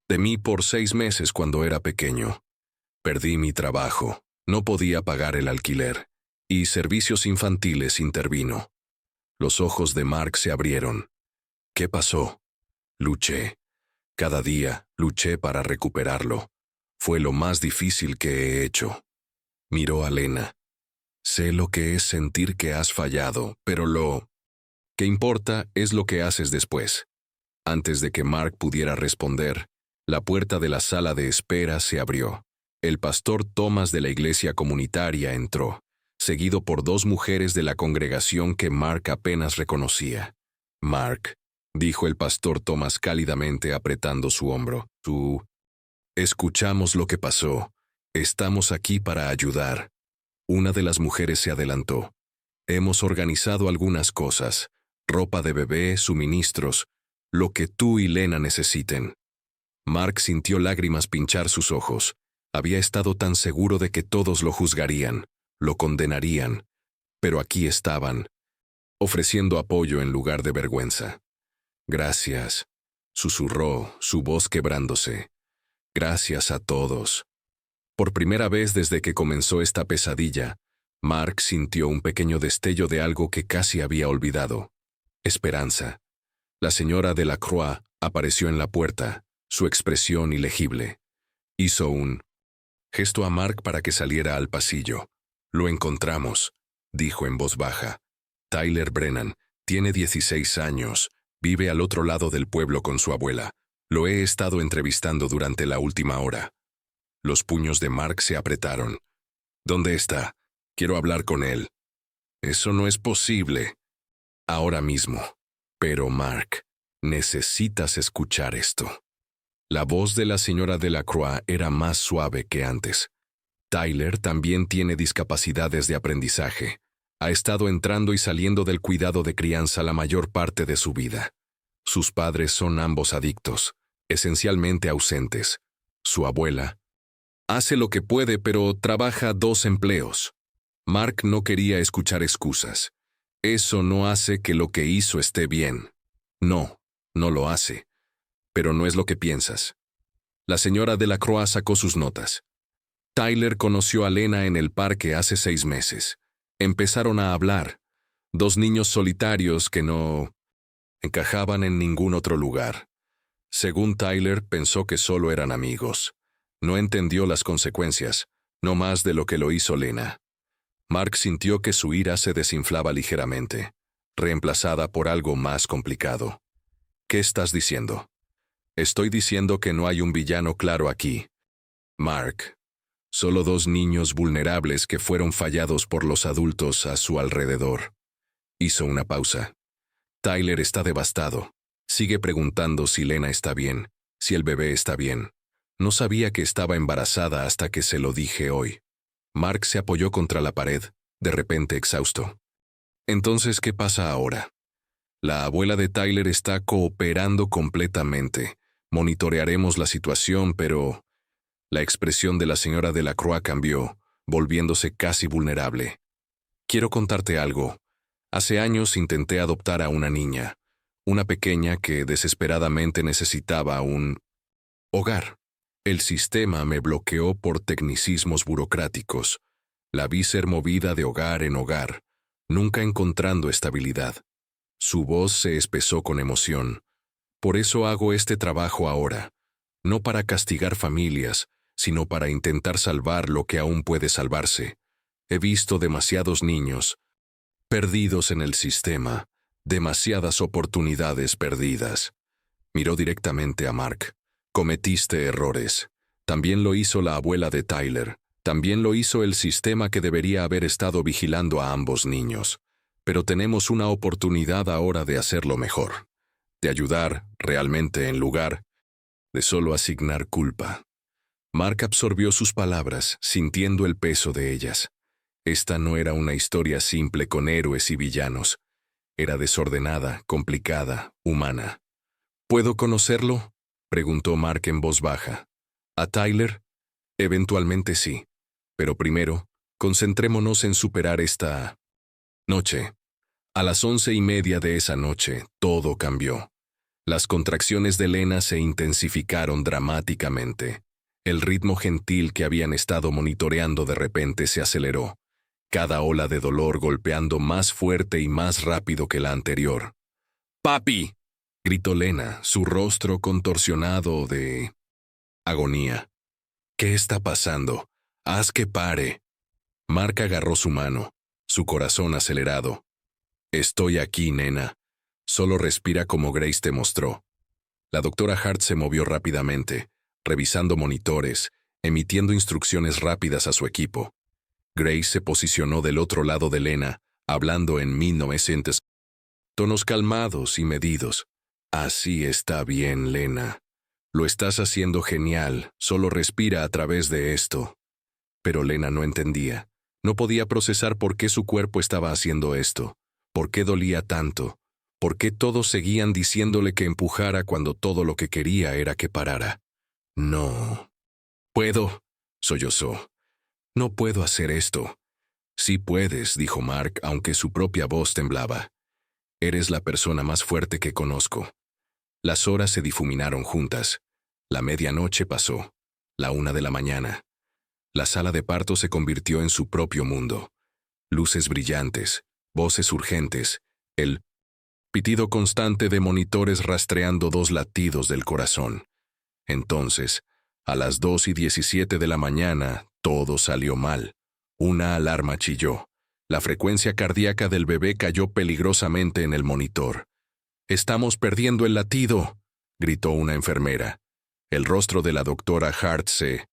de mí por 6 meses cuando era pequeño. Perdí mi trabajo, no podía pagar el alquiler, y Servicios Infantiles intervino». Los ojos de Mark se abrieron. «¿Qué pasó?» «Luché. Cada día luché para recuperarlo. Fue lo más difícil que he hecho». Miró a Lena. «Sé lo que es sentir que has fallado, pero lo que importa es lo que haces después». Antes de que Mark pudiera responder, la puerta de la sala de espera se abrió. El pastor Thomas de la iglesia comunitaria entró, seguido por 2 mujeres de la congregación que Mark apenas reconocía. «Mark», dijo el pastor Thomas cálidamente apretando su hombro. «Tú. Escuchamos lo que pasó. Estamos aquí para ayudar». Una de las mujeres se adelantó. «Hemos organizado algunas cosas: ropa de bebé, suministros, lo que tú y Lena necesiten». Mark sintió lágrimas pinchar sus ojos. Había estado tan seguro de que todos lo juzgarían, lo condenarían, pero aquí estaban, ofreciendo apoyo en lugar de vergüenza. «Gracias», susurró, su voz quebrándose. «Gracias a todos». Por primera vez desde que comenzó esta pesadilla, Mark sintió un pequeño destello de algo que casi había olvidado: esperanza. La señora Delacroix apareció en la puerta, su expresión ilegible. Hizo un gesto a Mark para que saliera al pasillo. Lo encontramos, dijo en voz baja. Tyler Brennan tiene 16 años, vive al otro lado del pueblo con su abuela. Lo he estado entrevistando durante la última hora. Los puños de Mark se apretaron. ¿Dónde está? Quiero hablar con él. Eso no es posible. Ahora mismo. Pero Mark, necesitas escuchar esto. La voz de la señora Delacroix era más suave que antes. Tyler también tiene discapacidades de aprendizaje. Ha estado entrando y saliendo del cuidado de crianza la mayor parte de su vida. Sus padres son ambos adictos, esencialmente ausentes. Su abuela hace lo que puede, pero trabaja 2 empleos. Mark no quería escuchar excusas. Eso no hace que lo que hizo esté bien. No, no lo hace. Pero no es lo que piensas. La señora Delacroix sacó sus notas. Tyler conoció a Lena en el parque hace 6 meses. Empezaron a hablar. 2 niños solitarios que no encajaban en ningún otro lugar. Según Tyler, pensó que solo eran amigos. No entendió las consecuencias, no más de lo que lo hizo Lena. Mark sintió que su ira se desinflaba ligeramente, reemplazada por algo más complicado. ¿Qué estás diciendo? Estoy diciendo que no hay un villano claro aquí. Mark. Solo 2 niños vulnerables que fueron fallados por los adultos a su alrededor. Hizo una pausa. Tyler está devastado. Sigue preguntando si Lena está bien, si el bebé está bien. No sabía que estaba embarazada hasta que se lo dije hoy. Mark se apoyó contra la pared, de repente exhausto. Entonces, ¿qué pasa ahora? La abuela de Tyler está cooperando completamente. Monitorearemos la situación, pero... La expresión de la señora Delacroix cambió, volviéndose casi vulnerable. Quiero contarte algo. Hace años intenté adoptar a una niña, una pequeña que desesperadamente necesitaba un hogar. El sistema me bloqueó por tecnicismos burocráticos. La vi ser movida de hogar en hogar, nunca encontrando estabilidad. Su voz se espesó con emoción. Por eso hago este trabajo ahora, no para castigar familias, sino para intentar salvar lo que aún puede salvarse. He visto demasiados niños perdidos en el sistema, demasiadas oportunidades perdidas. Miró directamente a Mark. Cometiste errores. También lo hizo la abuela de Tyler. También lo hizo el sistema que debería haber estado vigilando a ambos niños. Pero tenemos una oportunidad ahora de hacerlo mejor. De ayudar, realmente, en lugar de solo asignar culpa. Mark absorbió sus palabras, sintiendo el peso de ellas. Esta no era una historia simple con héroes y villanos. Era desordenada, complicada, humana. ¿Puedo conocerlo?, preguntó Mark en voz baja. ¿A Tyler? Eventualmente sí. Pero primero, concentrémonos en superar esta noche. A las 11:30 de esa noche, todo cambió. Las contracciones de Lena se intensificaron dramáticamente. El ritmo gentil que habían estado monitoreando de repente se aceleró, cada ola de dolor golpeando más fuerte y más rápido que la anterior. ¡Papi!, gritó Lena, su rostro contorsionado de agonía. ¿Qué está pasando? ¡Haz que pare! Mark agarró su mano, su corazón acelerado. Estoy aquí, nena. Solo respira como Grace te mostró. La doctora Hart se movió rápidamente, revisando monitores, emitiendo instrucciones rápidas a su equipo. Grace se posicionó del otro lado de Lena, hablando en 1900 tonos calmados y medidos. Así está bien, Lena. Lo estás haciendo genial, solo respira a través de esto. Pero Lena no entendía. No podía procesar por qué su cuerpo estaba haciendo esto, por qué dolía tanto, por qué todos seguían diciéndole que empujara cuando todo lo que quería era que parara. No. ¿Puedo?, sollozó. No puedo hacer esto. Sí puedes, dijo Mark, aunque su propia voz temblaba. Eres la persona más fuerte que conozco. Las horas se difuminaron juntas. La medianoche pasó. La 1 de la mañana. La sala de parto se convirtió en su propio mundo. Luces brillantes, voces urgentes, el pitido constante de monitores rastreando 2 latidos del corazón. Entonces, a las 2:17 de la mañana, todo salió mal. Una alarma chilló. La frecuencia cardíaca del bebé cayó peligrosamente en el monitor. «¡Estamos perdiendo el latido!», gritó una enfermera. El rostro de la doctora Hart se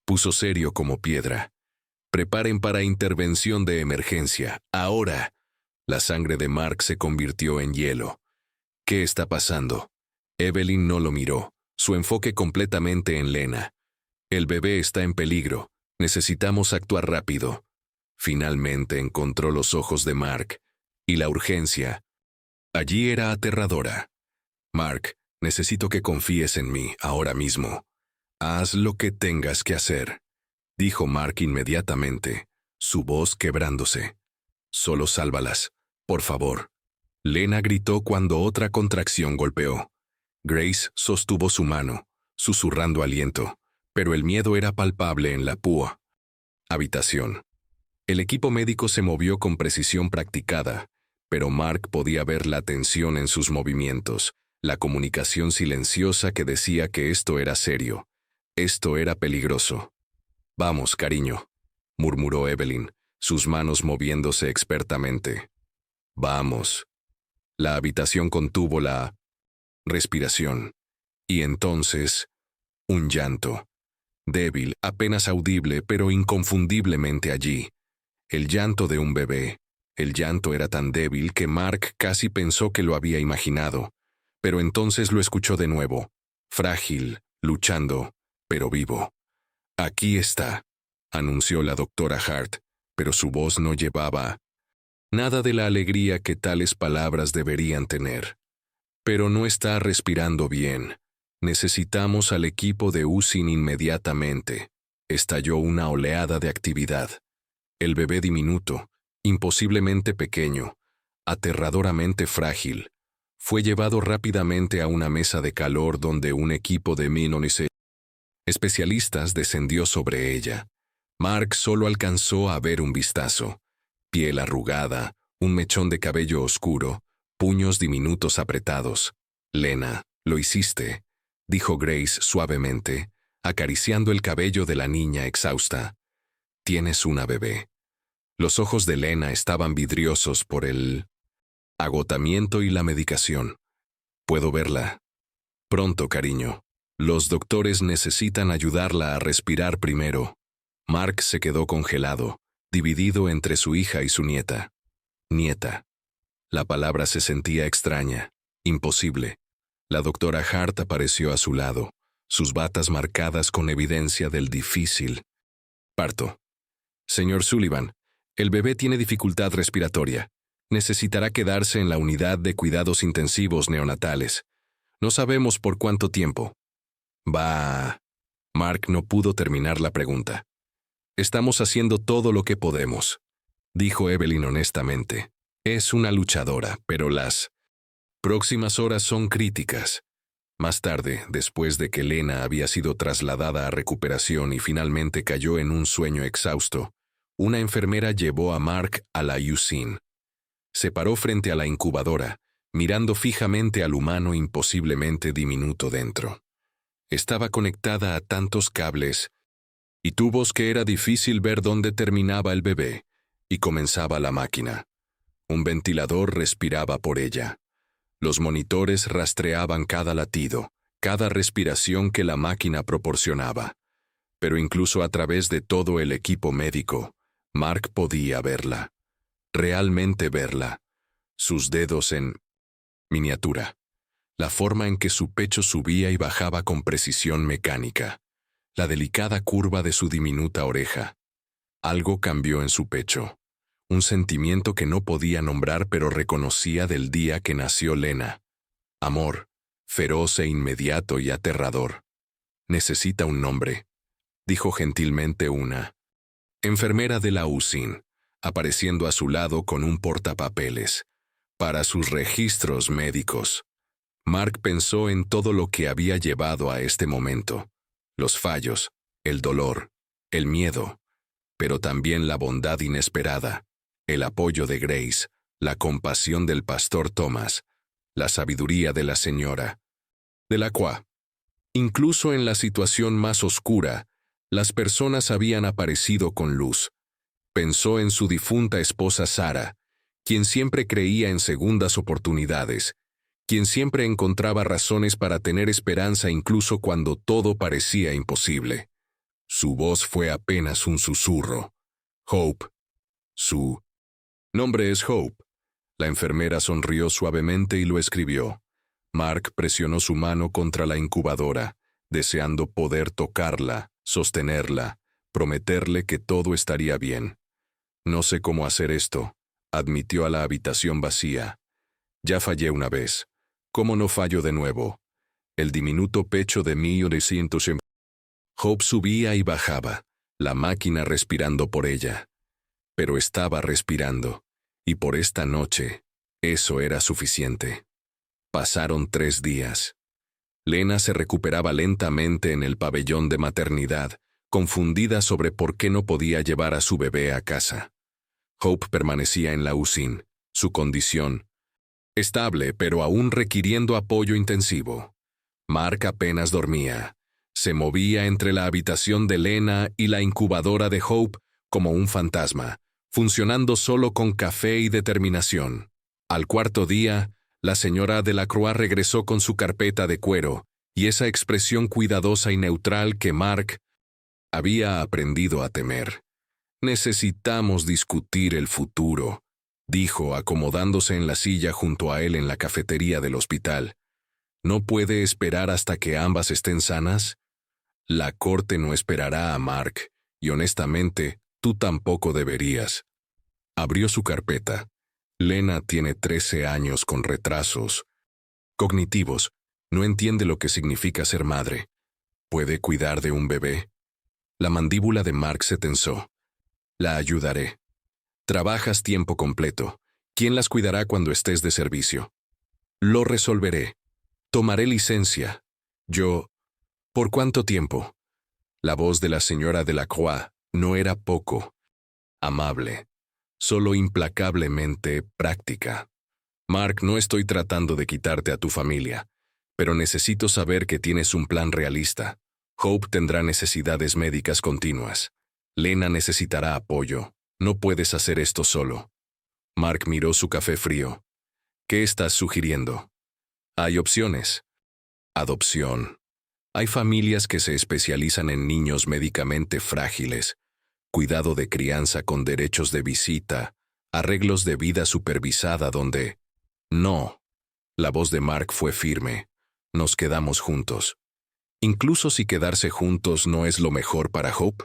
puso serio como piedra. «Preparen para intervención de emergencia. Ahora». La sangre de Mark se convirtió en hielo. «¿Qué está pasando?». Evelyn no lo miró, su enfoque completamente en Lena. «El bebé está en peligro. Necesitamos actuar rápido». Finalmente encontró los ojos de Mark, y la urgencia allí era aterradora. «Mark, necesito que confíes en mí ahora mismo. Haz lo que tengas que hacer», dijo Mark inmediatamente, su voz quebrándose. «Solo sálvalas, por favor». Lena gritó cuando otra contracción golpeó. Grace sostuvo su mano, susurrando aliento, pero el miedo era palpable en la púa. Habitación. El equipo médico se movió con precisión practicada, pero Mark podía ver la tensión en sus movimientos, la comunicación silenciosa que decía que esto era serio. Esto era peligroso. «Vamos, cariño», murmuró Evelyn, sus manos moviéndose expertamente. «Vamos». La habitación contuvo la respiración. Y entonces, un llanto. Débil, apenas audible, pero inconfundiblemente allí. El llanto de un bebé. El llanto era tan débil que Mark casi pensó que lo había imaginado. Pero entonces lo escuchó de nuevo. Frágil, luchando, pero vivo. «Aquí está», anunció la doctora Hart, pero su voz no llevaba nada de la alegría que tales palabras deberían tener. «Pero no está respirando bien. Necesitamos al equipo de UCI inmediatamente». Estalló una oleada de actividad. El bebé diminuto, imposiblemente pequeño, aterradoramente frágil, fue llevado rápidamente a una mesa de calor donde un equipo de especialistas descendió sobre ella. Mark solo alcanzó a ver un vistazo. Piel arrugada, un mechón de cabello oscuro, puños diminutos apretados. «Lena, lo hiciste», dijo Grace suavemente, acariciando el cabello de la niña exhausta. «Tienes una bebé». Los ojos de Lena estaban vidriosos por el agotamiento y la medicación. «Puedo verla». «Pronto, cariño. Los doctores necesitan ayudarla a respirar primero». Mark se quedó congelado, dividido entre su hija y su nieta. Nieta. La palabra se sentía extraña, imposible. La doctora Hart apareció a su lado, sus batas marcadas con evidencia del difícil parto. «Señor Sullivan, el bebé tiene dificultad respiratoria. Necesitará quedarse en la unidad de cuidados intensivos neonatales. No sabemos por cuánto tiempo». «Va». Mark no pudo terminar la pregunta. «Estamos haciendo todo lo que podemos», dijo Evelyn honestamente. «Es una luchadora, pero las próximas horas son críticas». Más tarde, después de que Lena había sido trasladada a recuperación y finalmente cayó en un sueño exhausto, una enfermera llevó a Mark a la UCIN. Se paró frente a la incubadora, mirando fijamente al humano imposiblemente diminuto dentro. Estaba conectada a tantos cables y tubos que era difícil ver dónde terminaba el bebé y comenzaba la máquina. Un ventilador respiraba por ella. Los monitores rastreaban cada latido, cada respiración que la máquina proporcionaba. Pero incluso a través de todo el equipo médico, Mark podía verla. Realmente verla. Sus dedos en miniatura. La forma en que su pecho subía y bajaba con precisión mecánica. La delicada curva de su diminuta oreja. Algo cambió en su pecho. Un sentimiento que no podía nombrar pero reconocía del día que nació Lena. Amor, feroz e inmediato y aterrador. «Necesita un nombre», dijo gentilmente una enfermera de la UCIN, apareciendo a su lado con un portapapeles. «Para sus registros médicos». Mark pensó en todo lo que había llevado a este momento. Los fallos, el dolor, el miedo, pero también la bondad inesperada, el apoyo de Grace, la compasión del pastor Thomas, la sabiduría de la señora de la cual, incluso en la situación más oscura, las personas habían aparecido con luz. Pensó en su difunta esposa Sara, quien siempre creía en segundas oportunidades, quien siempre encontraba razones para tener esperanza incluso cuando todo parecía imposible. Su voz fue apenas un susurro. Hope. Su nombre es Hope. La enfermera sonrió suavemente y lo escribió. Mark presionó su mano contra la incubadora, deseando poder tocarla, sostenerla, prometerle que todo estaría bien. No sé cómo hacer esto, admitió a la habitación vacía. Ya fallé una vez. ¿Cómo no fallo de nuevo? El diminuto pecho de 1900. Hope subía y bajaba, la máquina respirando por ella. Pero estaba respirando, y por esta noche, eso era suficiente. Pasaron 3 días. Lena se recuperaba lentamente en el pabellón de maternidad, confundida sobre por qué no podía llevar a su bebé a casa. Hope permanecía en la UCI, su condición estable pero aún requiriendo apoyo intensivo. Mark apenas dormía. Se movía entre la habitación de Lena y la incubadora de Hope como un fantasma, funcionando solo con café y determinación. Al 4.º día, la señora Delacroix regresó con su carpeta de cuero y esa expresión cuidadosa y neutral que Mark había aprendido a temer. «Necesitamos discutir el futuro», dijo, acomodándose en la silla junto a él en la cafetería del hospital. «¿No puede esperar hasta que ambas estén sanas?» La corte no esperará a Mark, y honestamente, tú tampoco deberías. Abrió su carpeta. Lena tiene 13 años con retrasos cognitivos. No entiende lo que significa ser madre. ¿Puede cuidar de un bebé? La mandíbula de Mark se tensó. La ayudaré. Trabajas tiempo completo. ¿Quién las cuidará cuando estés de servicio? Lo resolveré. Tomaré licencia. Yo... ¿Por cuánto tiempo? La voz de la señora Delacroix no era poco amable, solo implacablemente práctica. Mark, no estoy tratando de quitarte a tu familia, pero necesito saber que tienes un plan realista. Hope tendrá necesidades médicas continuas. Lena necesitará apoyo. No puedes hacer esto solo. Mark miró su café frío. ¿Qué estás sugiriendo? Hay opciones. Adopción. Hay familias que se especializan en niños médicamente frágiles, cuidado de crianza con derechos de visita, arreglos de vida supervisada donde... No. La voz de Mark fue firme. Nos quedamos juntos. Incluso si quedarse juntos no es lo mejor para Hope.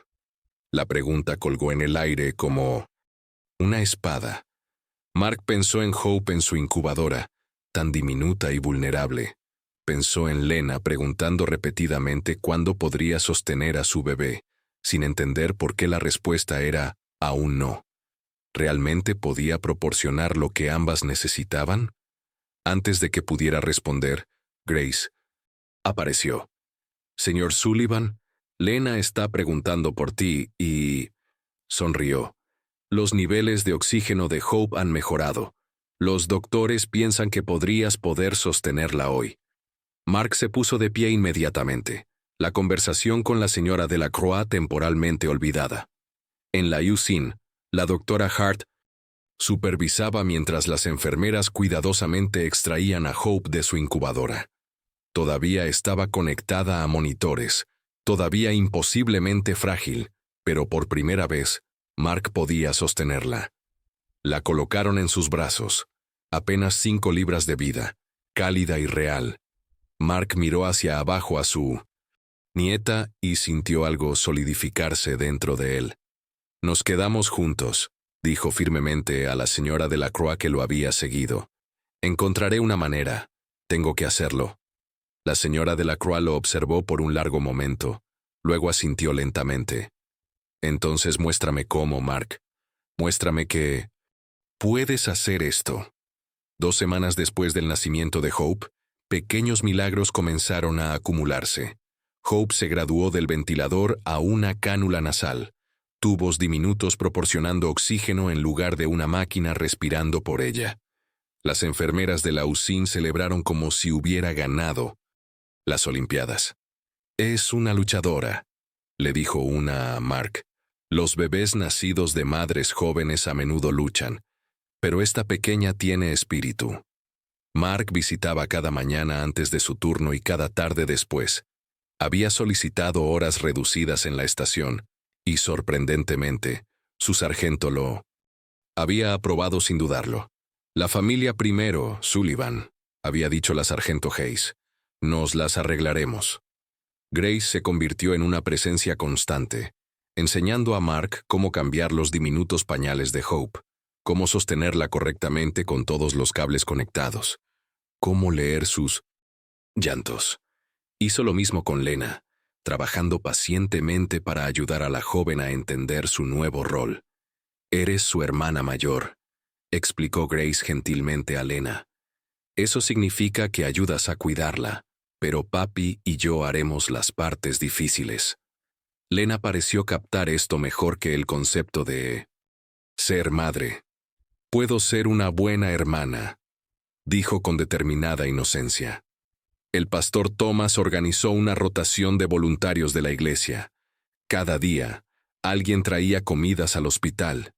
La pregunta colgó en el aire como una espada. Mark pensó en Hope en su incubadora, tan diminuta y vulnerable. Pensó en Lena preguntando repetidamente cuándo podría sostener a su bebé, sin entender por qué la respuesta era aún no. ¿Realmente podía proporcionar lo que ambas necesitaban? Antes de que pudiera responder, Grace apareció. «Señor Sullivan, Lena está preguntando por ti y...» Sonrió. «Los niveles de oxígeno de Hope han mejorado. Los doctores piensan que podrías poder sostenerla hoy». Mark se puso de pie inmediatamente. La conversación con la señora Delacroix temporalmente olvidada. En la UCI, la doctora Hart supervisaba mientras las enfermeras cuidadosamente extraían a Hope de su incubadora. Todavía estaba conectada a monitores, todavía imposiblemente frágil, pero por primera vez, Mark podía sostenerla. La colocaron en sus brazos. Apenas 5 libras de vida, cálida y real. Mark miró hacia abajo a su nieta y sintió algo solidificarse dentro de él. «Nos quedamos juntos», dijo firmemente a la señora Delacroix que lo había seguido. «Encontraré una manera. Tengo que hacerlo». La señora Delacroix lo observó por un largo momento. Luego asintió lentamente. «Entonces muéstrame cómo, Mark. Muéstrame que puedes hacer esto». 2 semanas después del nacimiento de Hope, pequeños milagros comenzaron a acumularse. Hope se graduó del ventilador a una cánula nasal, tubos diminutos proporcionando oxígeno en lugar de una máquina respirando por ella. Las enfermeras de la UCI celebraron como si hubiera ganado las Olimpiadas. «Es una luchadora», le dijo una a Mark. Los bebés nacidos de madres jóvenes a menudo luchan, pero esta pequeña tiene espíritu. Mark visitaba cada mañana antes de su turno y cada tarde después. Había solicitado horas reducidas en la estación, y sorprendentemente, su sargento lo había aprobado sin dudarlo. La familia primero, Sullivan, había dicho la sargento Hayes. Nos las arreglaremos. Grace se convirtió en una presencia constante, enseñando a Mark cómo cambiar los diminutos pañales de Hope, cómo sostenerla correctamente con todos los cables conectados, cómo leer sus llantos. Hizo lo mismo con Lena, trabajando pacientemente para ayudar a la joven a entender su nuevo rol. «Eres su hermana mayor», explicó Grace gentilmente a Lena. «Eso significa que ayudas a cuidarla, pero papi y yo haremos las partes difíciles». Lena pareció captar esto mejor que el concepto de ser madre. «Puedo ser una buena hermana», dijo con determinada inocencia. El pastor Thomas organizó una rotación de voluntarios de la iglesia. Cada día, alguien traía comidas al hospital.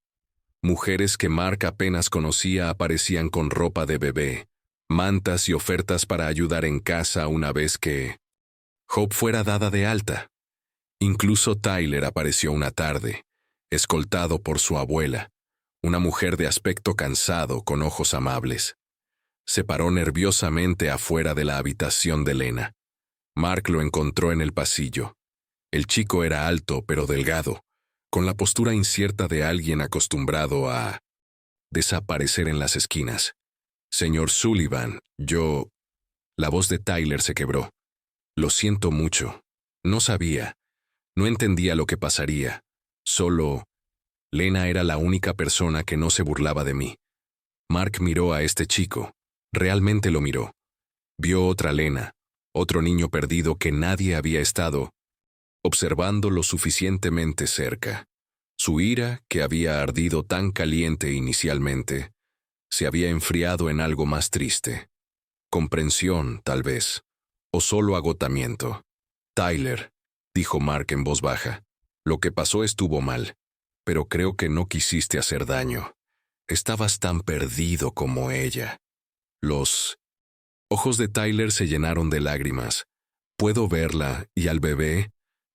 Mujeres que Mark apenas conocía aparecían con ropa de bebé, mantas y ofertas para ayudar en casa una vez que Hope fuera dada de alta. Incluso Tyler apareció una tarde, escoltado por su abuela, una mujer de aspecto cansado con ojos amables. Se paró nerviosamente afuera de la habitación de Lena. Mark lo encontró en el pasillo. El chico era alto pero delgado, con la postura incierta de alguien acostumbrado a desaparecer en las esquinas. «Señor Sullivan, yo...» La voz de Tyler se quebró. «Lo siento mucho. No sabía. No entendía lo que pasaría. Solo...» Lena era la única persona que no se burlaba de mí. Mark miró a este chico. Realmente lo miró. Vio otra Lena, otro niño perdido que nadie había estado observando lo suficientemente cerca. Su ira, que había ardido tan caliente inicialmente, se había enfriado en algo más triste. Comprensión, tal vez, o solo agotamiento. «Tyler», dijo Mark en voz baja, «lo que pasó estuvo mal, pero creo que no quisiste hacer daño. Estabas tan perdido como ella». Los ojos de Tyler se llenaron de lágrimas. «¿Puedo verla y al bebé?»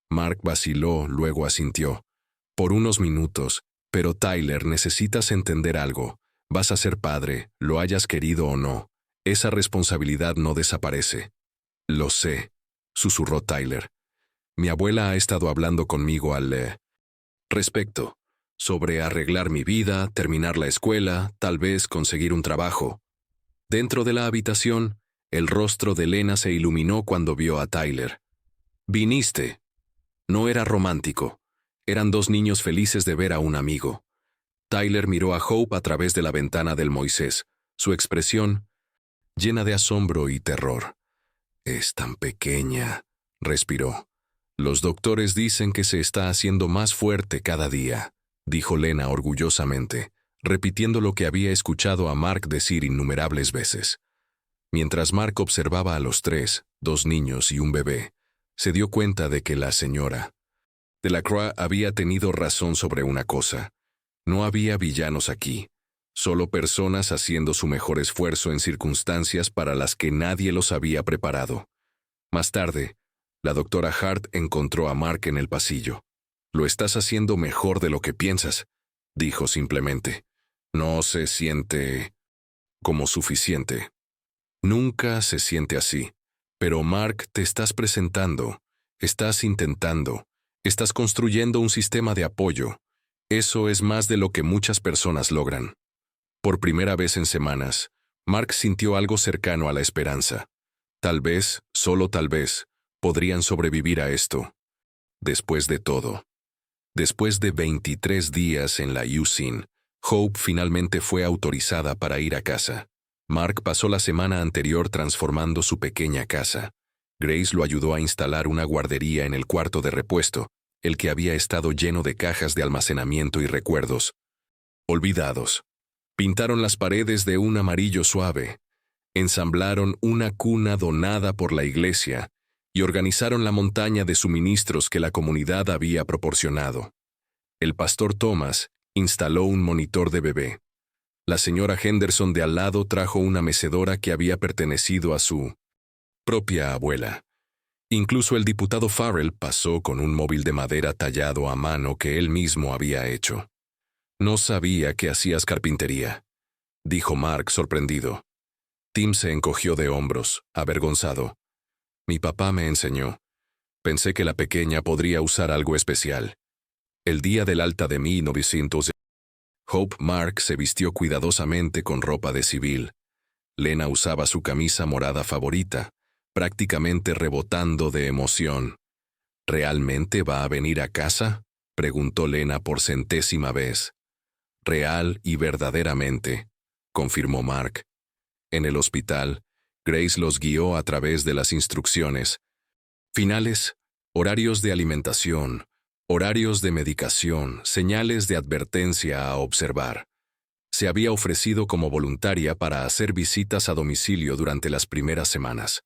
Mark vaciló, luego asintió. «Por unos minutos, pero Tyler, necesitas entender algo. Vas a ser padre, lo hayas querido o no. Esa responsabilidad no desaparece». «Lo sé», susurró Tyler. «Mi abuela ha estado hablando conmigo al respecto, sobre arreglar mi vida, terminar la escuela, tal vez conseguir un trabajo». Dentro de la habitación, el rostro de Lena se iluminó cuando vio a Tyler. «Viniste». No era romántico. Eran dos niños felices de ver a un amigo. Tyler miró a Hope a través de la ventana del Moisés, su expresión llena de asombro y terror. «Es tan pequeña», respiró. «Los doctores dicen que se está haciendo más fuerte cada día», dijo Lena orgullosamente, repitiendo lo que había escuchado a Mark decir innumerables veces. Mientras Mark observaba a los tres, dos niños y un bebé, se dio cuenta de que la señora Delacroix había tenido razón sobre una cosa. No había villanos aquí, solo personas haciendo su mejor esfuerzo en circunstancias para las que nadie los había preparado. Más tarde, la doctora Hart encontró a Mark en el pasillo. «Lo estás haciendo mejor de lo que piensas», dijo simplemente. «No se siente como suficiente». «Nunca se siente así. Pero Mark, te estás presentando, estás intentando, estás construyendo un sistema de apoyo. Eso es más de lo que muchas personas logran». Por primera vez en semanas, Mark sintió algo cercano a la esperanza. Tal vez, solo tal vez, podrían sobrevivir a esto. Después de todo. Después de 23 días en la USIN, Hope finalmente fue autorizada para ir a casa. Mark pasó la semana anterior transformando su pequeña casa. Grace lo ayudó a instalar una guardería en el cuarto de repuesto, el que había estado lleno de cajas de almacenamiento y recuerdos olvidados. Pintaron las paredes de un amarillo suave, ensamblaron una cuna donada por la iglesia y organizaron la montaña de suministros que la comunidad había proporcionado. El pastor Thomas instaló un monitor de bebé. La señora Henderson de al lado trajo una mecedora que había pertenecido a su propia abuela. Incluso el diputado Farrell pasó con un móvil de madera tallado a mano que él mismo había hecho. «No sabía que hacías carpintería», dijo Mark sorprendido. Tim se encogió de hombros, avergonzado. «Mi papá me enseñó. Pensé que la pequeña podría usar algo especial. El día del alta de 1900, Hope Mark se vistió cuidadosamente con ropa de civil. Lena usaba su camisa morada favorita, prácticamente rebotando de emoción. «¿Realmente va a venir a casa?», preguntó Lena por 100ª vez. «Real y verdaderamente», confirmó Mark. En el hospital, Grace los guió a través de las instrucciones finales, horarios de alimentación, horarios de medicación, señales de advertencia a observar. Se había ofrecido como voluntaria para hacer visitas a domicilio durante las primeras semanas.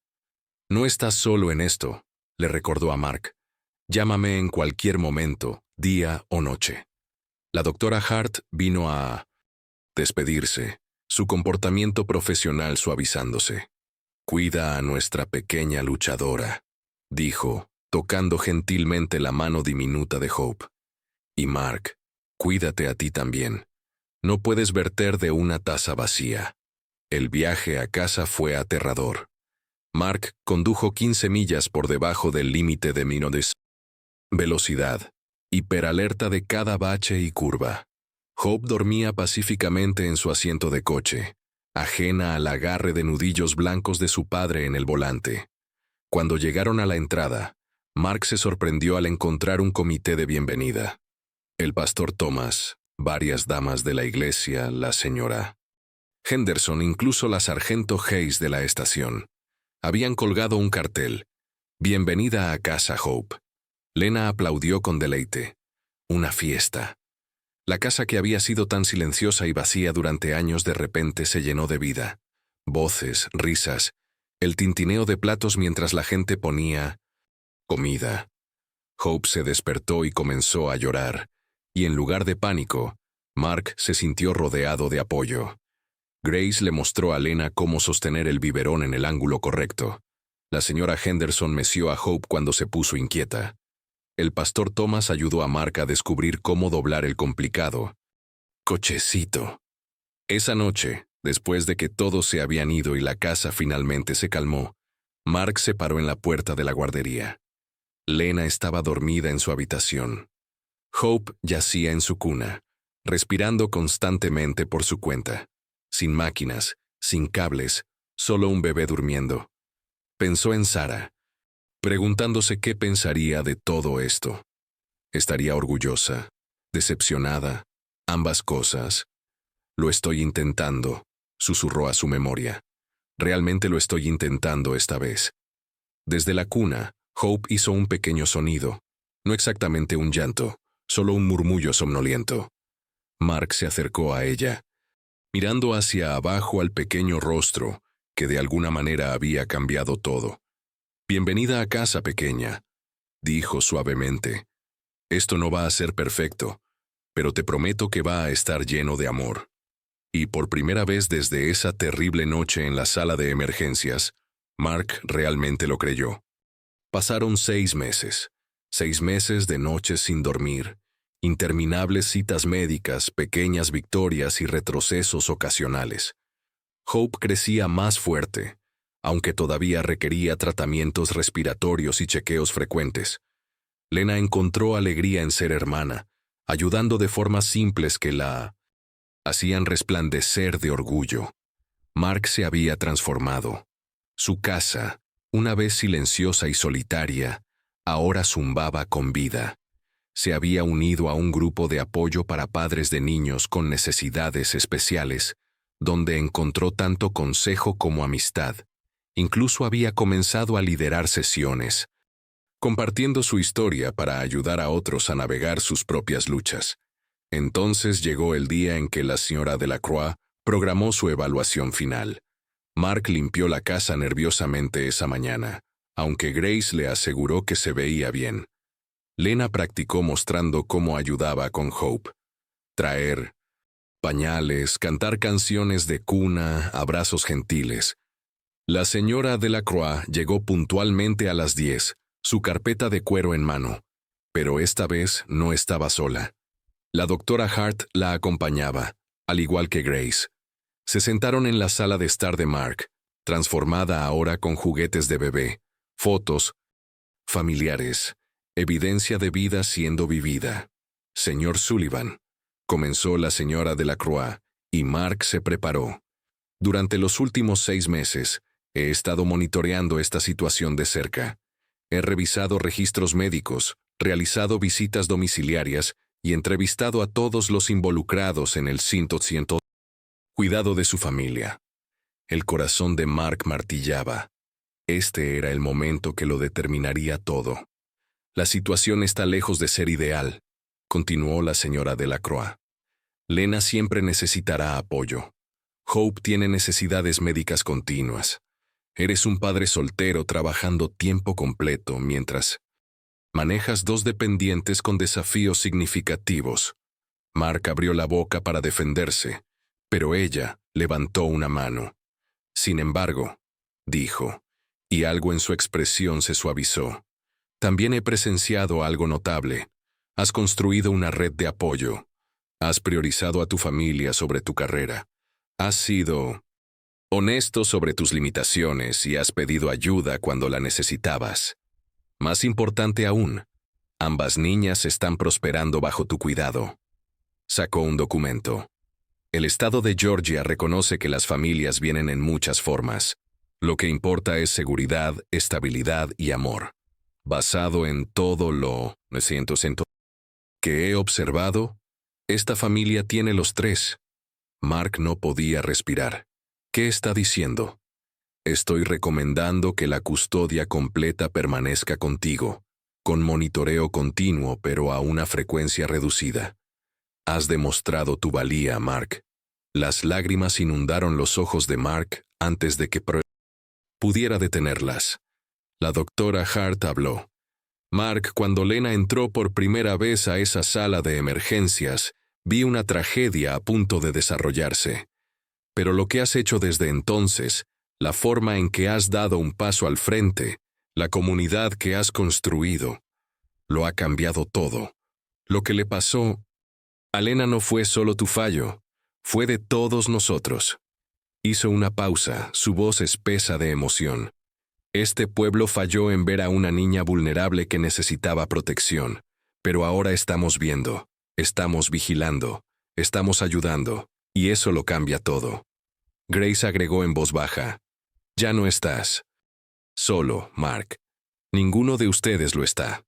«No estás solo en esto», le recordó a Mark. «Llámame en cualquier momento, día o noche». La doctora Hart vino a despedirse, su comportamiento profesional suavizándose. «Cuida a nuestra pequeña luchadora», dijo, tocando gentilmente la mano diminuta de Hope. «Y Mark, cuídate a ti también. No puedes verter de una taza vacía». El viaje a casa fue aterrador. Mark condujo 15 millas por debajo del límite de velocidad, hiperalerta de cada bache y curva. Hope dormía pacíficamente en su asiento de coche, ajena al agarre de nudillos blancos de su padre en el volante. Cuando llegaron a la entrada, Mark se sorprendió al encontrar un comité de bienvenida. El pastor Thomas, varias damas de la iglesia, la señora Henderson, incluso la sargento Hayes de la estación. Habían colgado un cartel: «Bienvenida a casa, Hope». Lena aplaudió con deleite. Una fiesta. La casa que había sido tan silenciosa y vacía durante años de repente se llenó de vida. Voces, risas, el tintineo de platos mientras la gente ponía comida. Hope se despertó y comenzó a llorar, y en lugar de pánico, Mark se sintió rodeado de apoyo. Grace le mostró a Lena cómo sostener el biberón en el ángulo correcto. La señora Henderson meció a Hope cuando se puso inquieta. El pastor Thomas ayudó a Mark a descubrir cómo doblar el complicado cochecito. Esa noche, después de que todos se habían ido y la casa finalmente se calmó, Mark se paró en la puerta de la guardería. Lena estaba dormida en su habitación. Hope yacía en su cuna, respirando constantemente por su cuenta. Sin máquinas, sin cables, solo un bebé durmiendo. Pensó en Sarah, preguntándose qué pensaría de todo esto. ¿Estaría orgullosa? ¿Decepcionada? Ambas cosas. «Lo estoy intentando», susurró a su memoria. «Realmente lo estoy intentando esta vez». Desde la cuna, Hope hizo un pequeño sonido. No exactamente un llanto, solo un murmullo somnoliento. Mark se acercó a ella, mirando hacia abajo al pequeño rostro, que de alguna manera había cambiado todo. «Bienvenida a casa, pequeña», dijo suavemente. «Esto no va a ser perfecto, pero te prometo que va a estar lleno de amor». Y por primera vez desde esa terrible noche en la sala de emergencias, Mark realmente lo creyó. Pasaron 6 meses. 6 meses de noches sin dormir, interminables citas médicas, pequeñas victorias y retrocesos ocasionales. Hope crecía más fuerte, aunque todavía requería tratamientos respiratorios y chequeos frecuentes. Lena encontró alegría en ser hermana, ayudando de formas simples que la hacían resplandecer de orgullo. Mark se había transformado. Su casa, una vez silenciosa y solitaria, ahora zumbaba con vida. Se había unido a un grupo de apoyo para padres de niños con necesidades especiales, donde encontró tanto consejo como amistad. Incluso había comenzado a liderar sesiones, compartiendo su historia para ayudar a otros a navegar sus propias luchas. Entonces llegó el día en que la señora Delacroix programó su evaluación final. Mark limpió la casa nerviosamente esa mañana, aunque Grace le aseguró que se veía bien. Lena practicó mostrando cómo ayudaba con Hope. Traer pañales, cantar canciones de cuna, abrazos gentiles. La señora Delacroix llegó puntualmente a las 10, su carpeta de cuero en mano. Pero esta vez no estaba sola. La doctora Hart la acompañaba, al igual que Grace. Se sentaron en la sala de estar de Mark, transformada ahora con juguetes de bebé, fotos, familiares, evidencia de vida siendo vivida. Señor Sullivan, comenzó la señora Delacroix, y Mark se preparó. Durante los últimos 6 meses, he estado monitoreando esta situación de cerca. He revisado registros médicos, realizado visitas domiciliarias y entrevistado a todos los involucrados en el 100%. Cuidado de su familia. El corazón de Mark martillaba. Este era el momento que lo determinaría todo. La situación está lejos de ser ideal, continuó la señora Delacroix. Lena siempre necesitará apoyo. Hope tiene necesidades médicas continuas. Eres un padre soltero trabajando tiempo completo mientras manejas 2 dependientes con desafíos significativos. Mark abrió la boca para defenderse, pero ella levantó una mano. Sin embargo, dijo, y algo en su expresión se suavizó. También he presenciado algo notable. Has construido una red de apoyo. Has priorizado a tu familia sobre tu carrera. Has sido honesto sobre tus limitaciones y has pedido ayuda cuando la necesitabas. Más importante aún, ambas niñas están prosperando bajo tu cuidado. Sacó un documento. El estado de Georgia reconoce que las familias vienen en muchas formas. Lo que importa es seguridad, estabilidad y amor. Basado en todo lo que he observado, esta familia tiene los 3. Mark no podía respirar. ¿Qué está diciendo? Estoy recomendando que la custodia completa permanezca contigo, con monitoreo continuo pero a una frecuencia reducida. Has demostrado tu valía, Mark. Las lágrimas inundaron los ojos de Mark antes de que pudiera detenerlas. La doctora Hart habló. Mark, cuando Lena entró por primera vez a esa sala de emergencias, vi una tragedia a punto de desarrollarse. Pero lo que has hecho desde entonces, la forma en que has dado un paso al frente, la comunidad que has construido, lo ha cambiado todo. Lo que le pasó a Lena no fue solo tu fallo, fue de todos nosotros. Hizo una pausa, su voz espesa de emoción. Este pueblo falló en ver a una niña vulnerable que necesitaba protección, pero ahora estamos viendo, estamos vigilando, estamos ayudando, y eso lo cambia todo. Grace agregó en voz baja, ya no estás solo, Mark. Ninguno de ustedes lo está.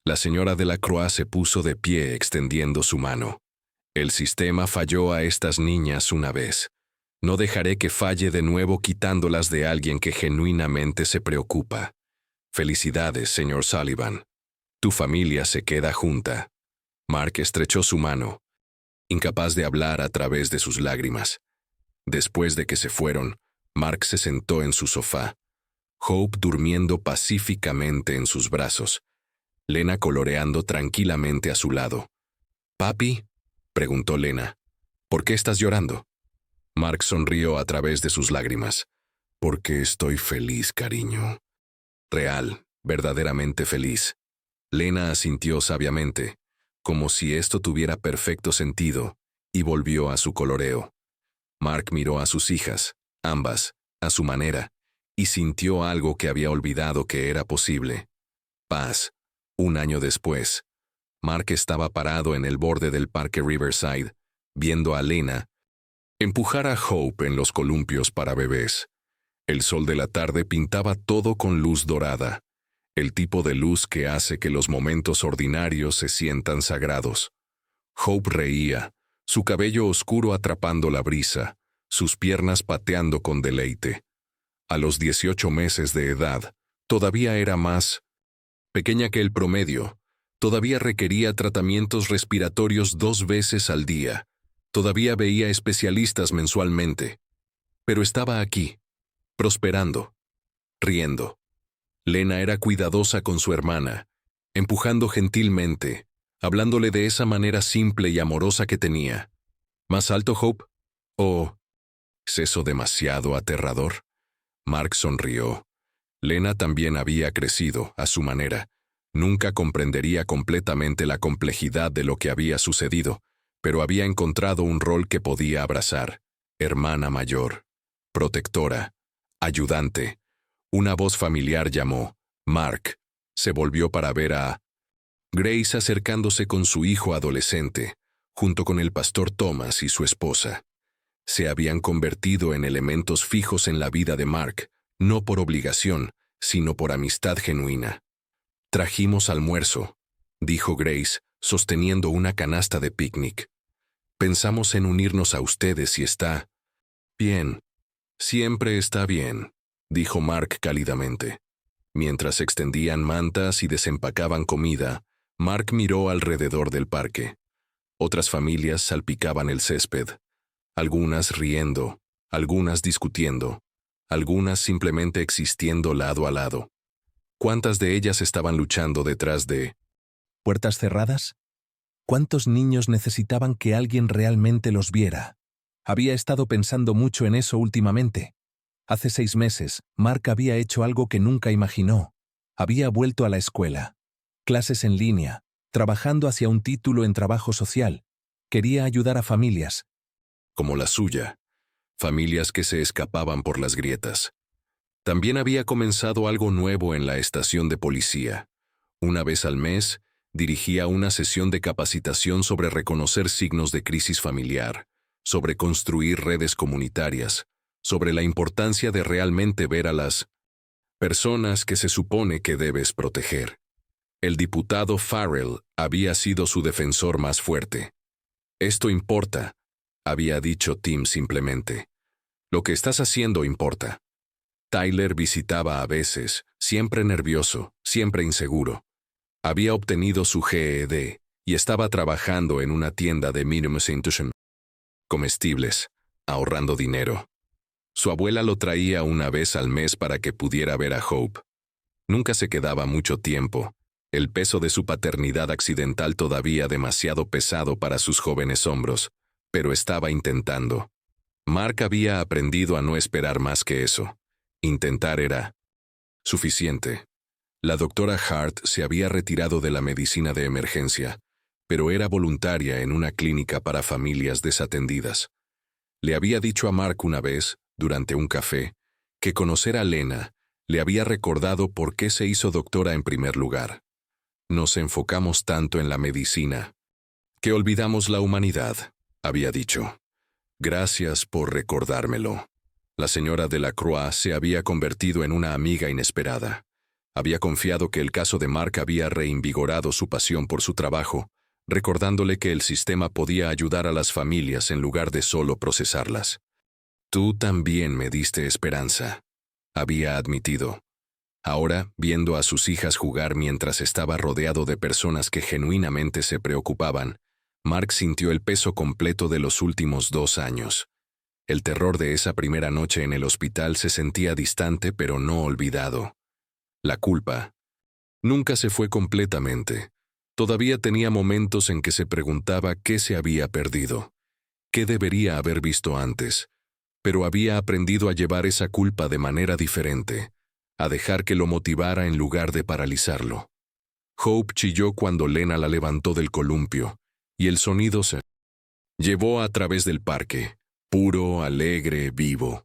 La señora Delacroix se puso de pie extendiendo su mano. El sistema falló a estas niñas una vez. No dejaré que falle de nuevo quitándolas de alguien que genuinamente se preocupa. Felicidades, señor Sullivan. Tu familia se queda junta. Mark estrechó su mano, incapaz de hablar a través de sus lágrimas. Después de que se fueron, Mark se sentó en su sofá, Hope durmiendo pacíficamente en sus brazos, Lena coloreando tranquilamente a su lado. «¿Papi?», preguntó Lena. «¿Por qué estás llorando?». Mark sonrió a través de sus lágrimas. «Porque estoy feliz, cariño». Real, verdaderamente feliz. Lena asintió sabiamente, como si esto tuviera perfecto sentido, y volvió a su coloreo. Mark miró a sus hijas, ambas, a su manera, y sintió algo que había olvidado que era posible. Paz. 1 año después, Mark estaba parado en el borde del parque Riverside, viendo a Lena empujar a Hope en los columpios para bebés. El sol de la tarde pintaba todo con luz dorada, el tipo de luz que hace que los momentos ordinarios se sientan sagrados. Hope reía, su cabello oscuro atrapando la brisa, sus piernas pateando con deleite. A los 18 meses de edad, todavía era más pequeña que el promedio, todavía requería tratamientos respiratorios 2 veces al día, todavía veía especialistas mensualmente. Pero estaba aquí, prosperando, riendo. Lena era cuidadosa con su hermana, empujando gentilmente, hablándole de esa manera simple y amorosa que tenía. ¿Más alto, Hope? ¿O es eso demasiado aterrador? Mark sonrió. Lena también había crecido, a su manera. Nunca comprendería completamente la complejidad de lo que había sucedido, pero había encontrado un rol que podía abrazar. Hermana mayor, protectora, ayudante. Una voz familiar llamó. Mark se volvió para ver a Grace acercándose con su hijo adolescente, junto con el pastor Thomas y su esposa. Se habían convertido en elementos fijos en la vida de Mark, no por obligación, sino por amistad genuina. Trajimos almuerzo, dijo Grace, sosteniendo una canasta de picnic. Pensamos en unirnos a ustedes si está bien. Siempre está bien, dijo Mark cálidamente. Mientras extendían mantas y desempacaban comida, Mark miró alrededor del parque. Otras familias salpicaban el césped, algunas riendo, algunas discutiendo, algunas simplemente existiendo lado a lado. ¿Cuántas de ellas estaban luchando detrás de ¿Puertas cerradas? ¿Cuántos niños necesitaban que alguien realmente los viera? Había estado pensando mucho en eso últimamente. Hace 6 meses, Mark había hecho algo que nunca imaginó. Había vuelto a la escuela. Clases en línea, trabajando hacia un título en trabajo social. Quería ayudar a familias. como la suya? Familias que se escapaban por las grietas. También había comenzado algo nuevo en la estación de policía. Una vez al mes, dirigía una sesión de capacitación sobre reconocer signos de crisis familiar, sobre construir redes comunitarias, sobre la importancia de realmente ver a las personas que se supone que debes proteger. El diputado Farrell había sido su defensor más fuerte. Esto importa, había dicho Tim simplemente. Lo que estás haciendo importa. Tyler visitaba a veces, siempre nervioso, siempre inseguro. Había obtenido su GED y estaba trabajando en una tienda de minimus intuition comestibles, ahorrando dinero. Su abuela lo traía una vez al mes para que pudiera ver a Hope. Nunca se quedaba mucho tiempo. El peso de su paternidad accidental todavía demasiado pesado para sus jóvenes hombros, pero estaba intentando. Mark había aprendido a no esperar más que eso. Intentar era suficiente. La doctora Hart se había retirado de la medicina de emergencia, pero era voluntaria en una clínica para familias desatendidas. Le había dicho a Mark una vez, durante un café, que conocer a Lena le había recordado por qué se hizo doctora en primer lugar. Nos enfocamos tanto en la medicina que olvidamos la humanidad, había dicho. Gracias por recordármelo. La señora Delacroix se había convertido en una amiga inesperada. Había confiado que el caso de Mark había reinvigorado su pasión por su trabajo, recordándole que el sistema podía ayudar a las familias en lugar de solo procesarlas. Tú también me diste esperanza, había admitido. Ahora, viendo a sus hijas jugar mientras estaba rodeado de personas que genuinamente se preocupaban, Mark sintió el peso completo de los últimos 2 años. El terror de esa primera noche en el hospital se sentía distante pero no olvidado. La culpa nunca se fue completamente. Todavía tenía momentos en que se preguntaba qué se había perdido, qué debería haber visto antes, pero había aprendido a llevar esa culpa de manera diferente, a dejar que lo motivara en lugar de paralizarlo. Hope chilló cuando Lena la levantó del columpio, y el sonido se llevó a través del parque, puro, alegre, vivo.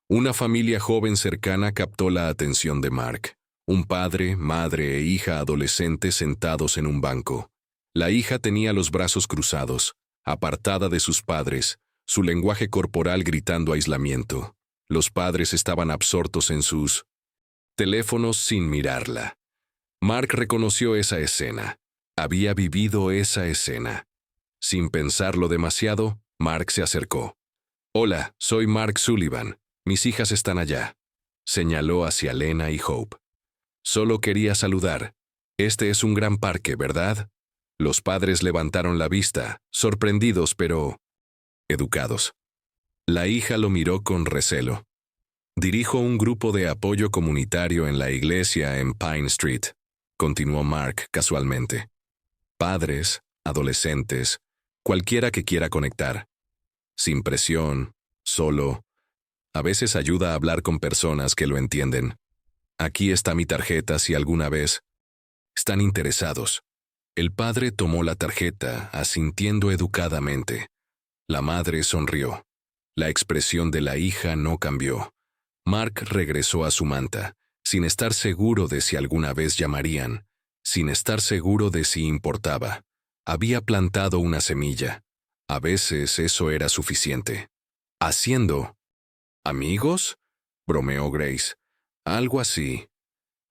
Una familia joven cercana captó la atención de Mark. Un padre, madre e hija adolescente sentados en un banco. La hija tenía los brazos cruzados, apartada de sus padres, su lenguaje corporal gritando aislamiento. Los padres estaban absortos en sus teléfonos sin mirarla. Mark reconoció esa escena. Había vivido esa escena. Sin pensarlo demasiado, Mark se acercó. «Hola, soy Mark Sullivan. Mis hijas están allá», señaló hacia Lena y Hope. «Solo quería saludar. Este es un gran parque, ¿verdad?» Los padres levantaron la vista, sorprendidos pero educados. La hija lo miró con recelo. «Dirijo un grupo de apoyo comunitario en la iglesia en Pine Street». continuó Mark casualmente. Padres, adolescentes, cualquiera que quiera conectar. Sin presión, solo. A veces ayuda a hablar con personas que lo entienden. Aquí está mi tarjeta si alguna vez están interesados. El padre tomó la tarjeta, asintiendo educadamente. La madre sonrió. La expresión de la hija no cambió. Mark regresó a su manta, sin estar seguro de si alguna vez llamarían, sin estar seguro de si importaba. Había plantado una semilla. A veces eso era suficiente. ¿Haciendo amigos?, bromeó Grace. Algo así.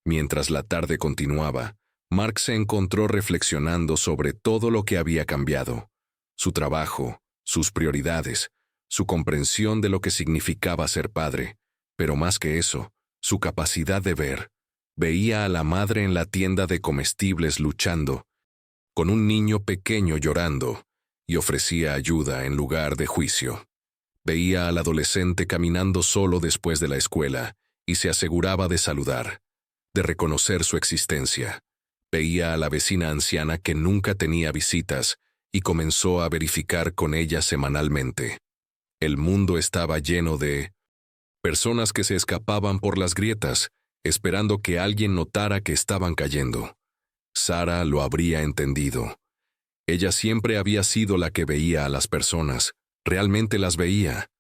Mientras la tarde continuaba, Mark se encontró reflexionando sobre todo lo que había cambiado. Su trabajo, sus prioridades, su comprensión de lo que significaba ser padre, pero más que eso, su capacidad de ver. Veía a la madre en la tienda de comestibles luchando, con un niño pequeño llorando, y ofrecía ayuda en lugar de juicio. Veía al adolescente caminando solo después de la escuela, y se aseguraba de saludar, de reconocer su existencia. Veía a la vecina anciana que nunca tenía visitas, y comenzó a verificar con ella semanalmente. El mundo estaba lleno de personas que se escapaban por las grietas, esperando que alguien notara que estaban cayendo. Sara lo habría entendido. Ella siempre había sido la que veía a las personas, realmente las veía.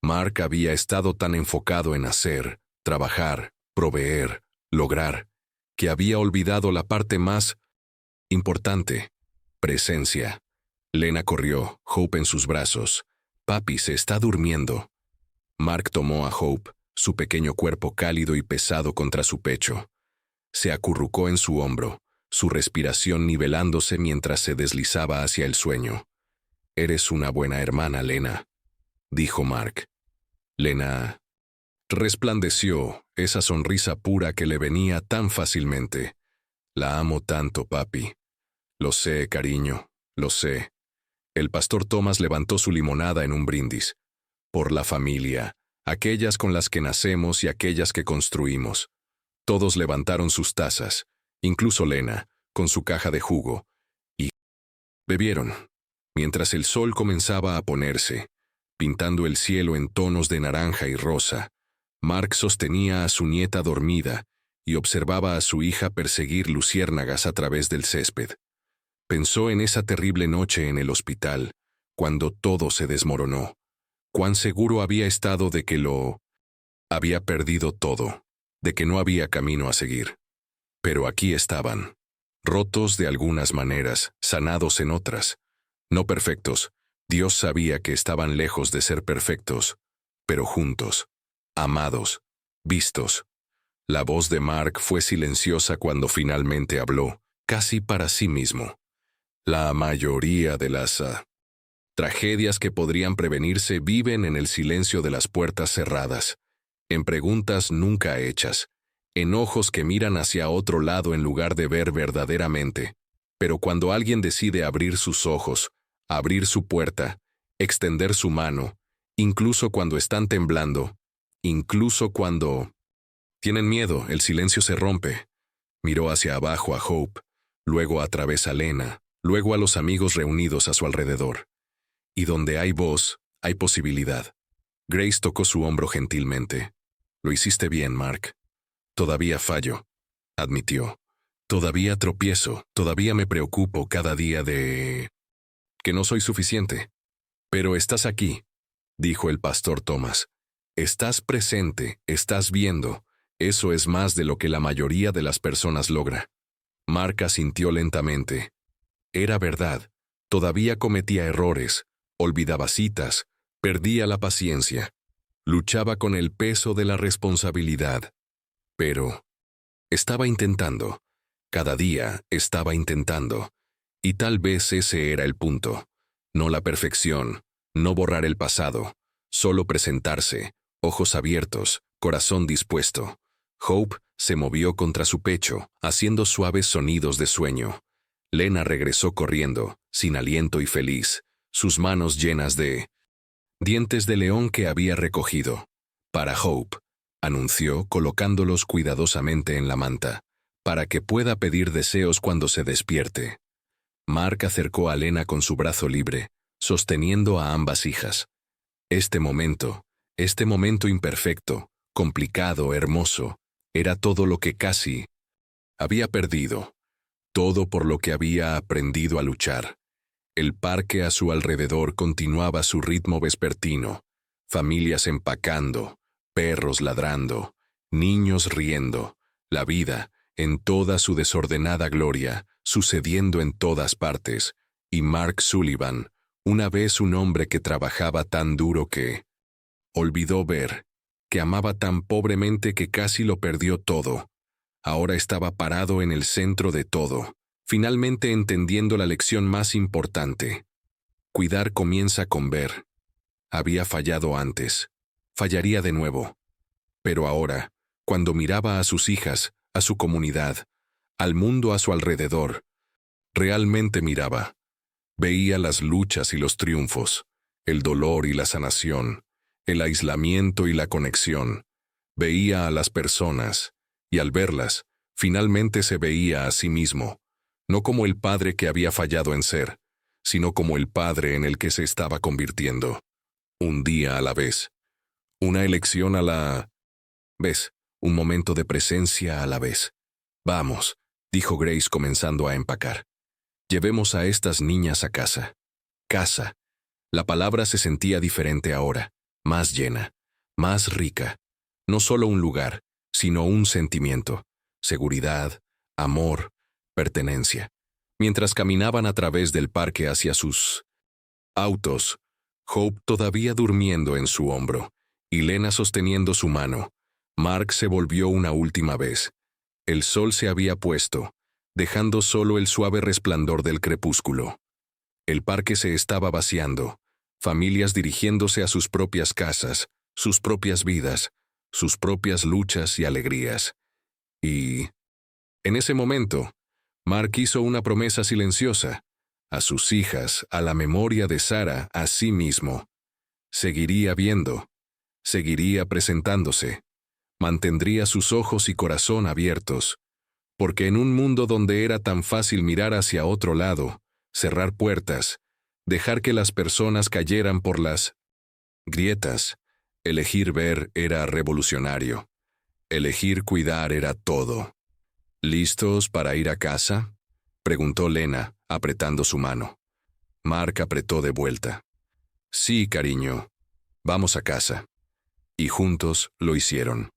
Mark había estado tan enfocado en hacer, trabajar, proveer, lograr, que había olvidado la parte más importante: presencia. Lena corrió, Hope en sus brazos. «Papi se está durmiendo». Mark tomó a Hope, su pequeño cuerpo cálido y pesado contra su pecho. Se acurrucó en su hombro, su respiración nivelándose mientras se deslizaba hacia el sueño. «Eres una buena hermana, Lena», dijo Mark. Lena resplandeció, esa sonrisa pura que le venía tan fácilmente. «La amo tanto, papi». «Lo sé, cariño, lo sé». El pastor Thomas levantó su limonada en un brindis. «Por la familia, aquellas con las que nacemos y aquellas que construimos». Todos levantaron sus tazas, incluso Lena, con su caja de jugo, y bebieron, mientras el sol comenzaba a ponerse, pintando el cielo en tonos de naranja y rosa. Mark sostenía a su nieta dormida y observaba a su hija perseguir luciérnagas a través del césped. Pensó en esa terrible noche en el hospital, cuando todo se desmoronó. Cuán seguro había estado de que lo había perdido todo, de que no había camino a seguir. Pero aquí estaban, rotos de algunas maneras, sanados en otras. No perfectos, Dios sabía que estaban lejos de ser perfectos, pero juntos, amados, vistos. La voz de Mark fue silenciosa cuando finalmente habló, casi para sí mismo. La mayoría de las tragedias que podrían prevenirse viven en el silencio de las puertas cerradas, en preguntas nunca hechas, en ojos que miran hacia otro lado en lugar de ver verdaderamente. Pero cuando alguien decide abrir sus ojos, abrir su puerta, extender su mano, incluso cuando están temblando, incluso cuando tienen miedo, el silencio se rompe. Miró hacia abajo a Hope, luego a través a Lena, luego a los amigos reunidos a su alrededor. Y donde hay voz, hay posibilidad. Grace tocó su hombro gentilmente. «Lo hiciste bien, Mark». «Todavía fallo», admitió. «Todavía tropiezo, todavía me preocupo cada día de que no soy suficiente». «Pero estás aquí», dijo el pastor Thomas. «Estás presente, estás viendo. Eso es más de lo que la mayoría de las personas logra». Mark asintió lentamente. Era verdad, todavía cometía errores, olvidaba citas, perdía la paciencia, luchaba con el peso de la responsabilidad. Pero estaba intentando, cada día estaba intentando, y tal vez ese era el punto. No la perfección, no borrar el pasado, solo presentarse, ojos abiertos, corazón dispuesto. Hope se movió contra su pecho, haciendo suaves sonidos de sueño. Lena regresó corriendo, sin aliento y feliz, sus manos llenas de dientes de león que había recogido. «Para Hope», anunció colocándolos cuidadosamente en la manta. para que pueda pedir deseos cuando se despierte. Mark acercó a Lena con su brazo libre, sosteniendo a ambas hijas. Este momento imperfecto, complicado, hermoso, era todo lo que casi había perdido, todo por lo que había aprendido a luchar. El parque a su alrededor continuaba su ritmo vespertino, familias empacando, perros ladrando, niños riendo, la vida, en toda su desordenada gloria, sucediendo en todas partes, y Mark Sullivan, una vez un hombre que trabajaba tan duro que olvidó ver, que amaba tan pobremente que casi lo perdió todo. Ahora estaba parado en el centro de todo, finalmente entendiendo la lección más importante. Cuidar comienza con ver. Había fallado antes, fallaría de nuevo. Pero ahora, cuando miraba a sus hijas, a su comunidad, al mundo a su alrededor, realmente miraba. Veía las luchas y los triunfos, el dolor y la sanación, el aislamiento y la conexión. Veía a las personas, y al verlas, finalmente se veía a sí mismo, no como el padre que había fallado en ser, sino como el padre en el que se estaba convirtiendo. Un día a la vez. Una elección a la vez. Un momento de presencia a la vez. Vamos, dijo Grace comenzando a empacar. Llevemos a estas niñas a casa. Casa. La palabra se sentía diferente ahora, más llena, más rica. No solo un lugar, sino un sentimiento. Seguridad, amor, pertenencia. Mientras caminaban a través del parque hacia sus autos, Hope todavía durmiendo en su hombro, y Lena sosteniendo su mano, Mark se volvió una última vez. El sol se había puesto, dejando solo el suave resplandor del crepúsculo. El parque se estaba vaciando, familias dirigiéndose a sus propias casas, sus propias vidas, sus propias luchas y alegrías. Y en ese momento, Mark hizo una promesa silenciosa, a sus hijas, a la memoria de Sarah, a sí mismo. Seguiría viendo, seguiría presentándose, mantendría sus ojos y corazón abiertos, porque en un mundo donde era tan fácil mirar hacia otro lado, cerrar puertas, dejar que las personas cayeran por las grietas, elegir ver era revolucionario. Elegir cuidar era todo. ¿Listos para ir a casa?, preguntó Lena, apretando su mano. Mark apretó de vuelta. Sí, cariño. Vamos a casa. Y juntos lo hicieron.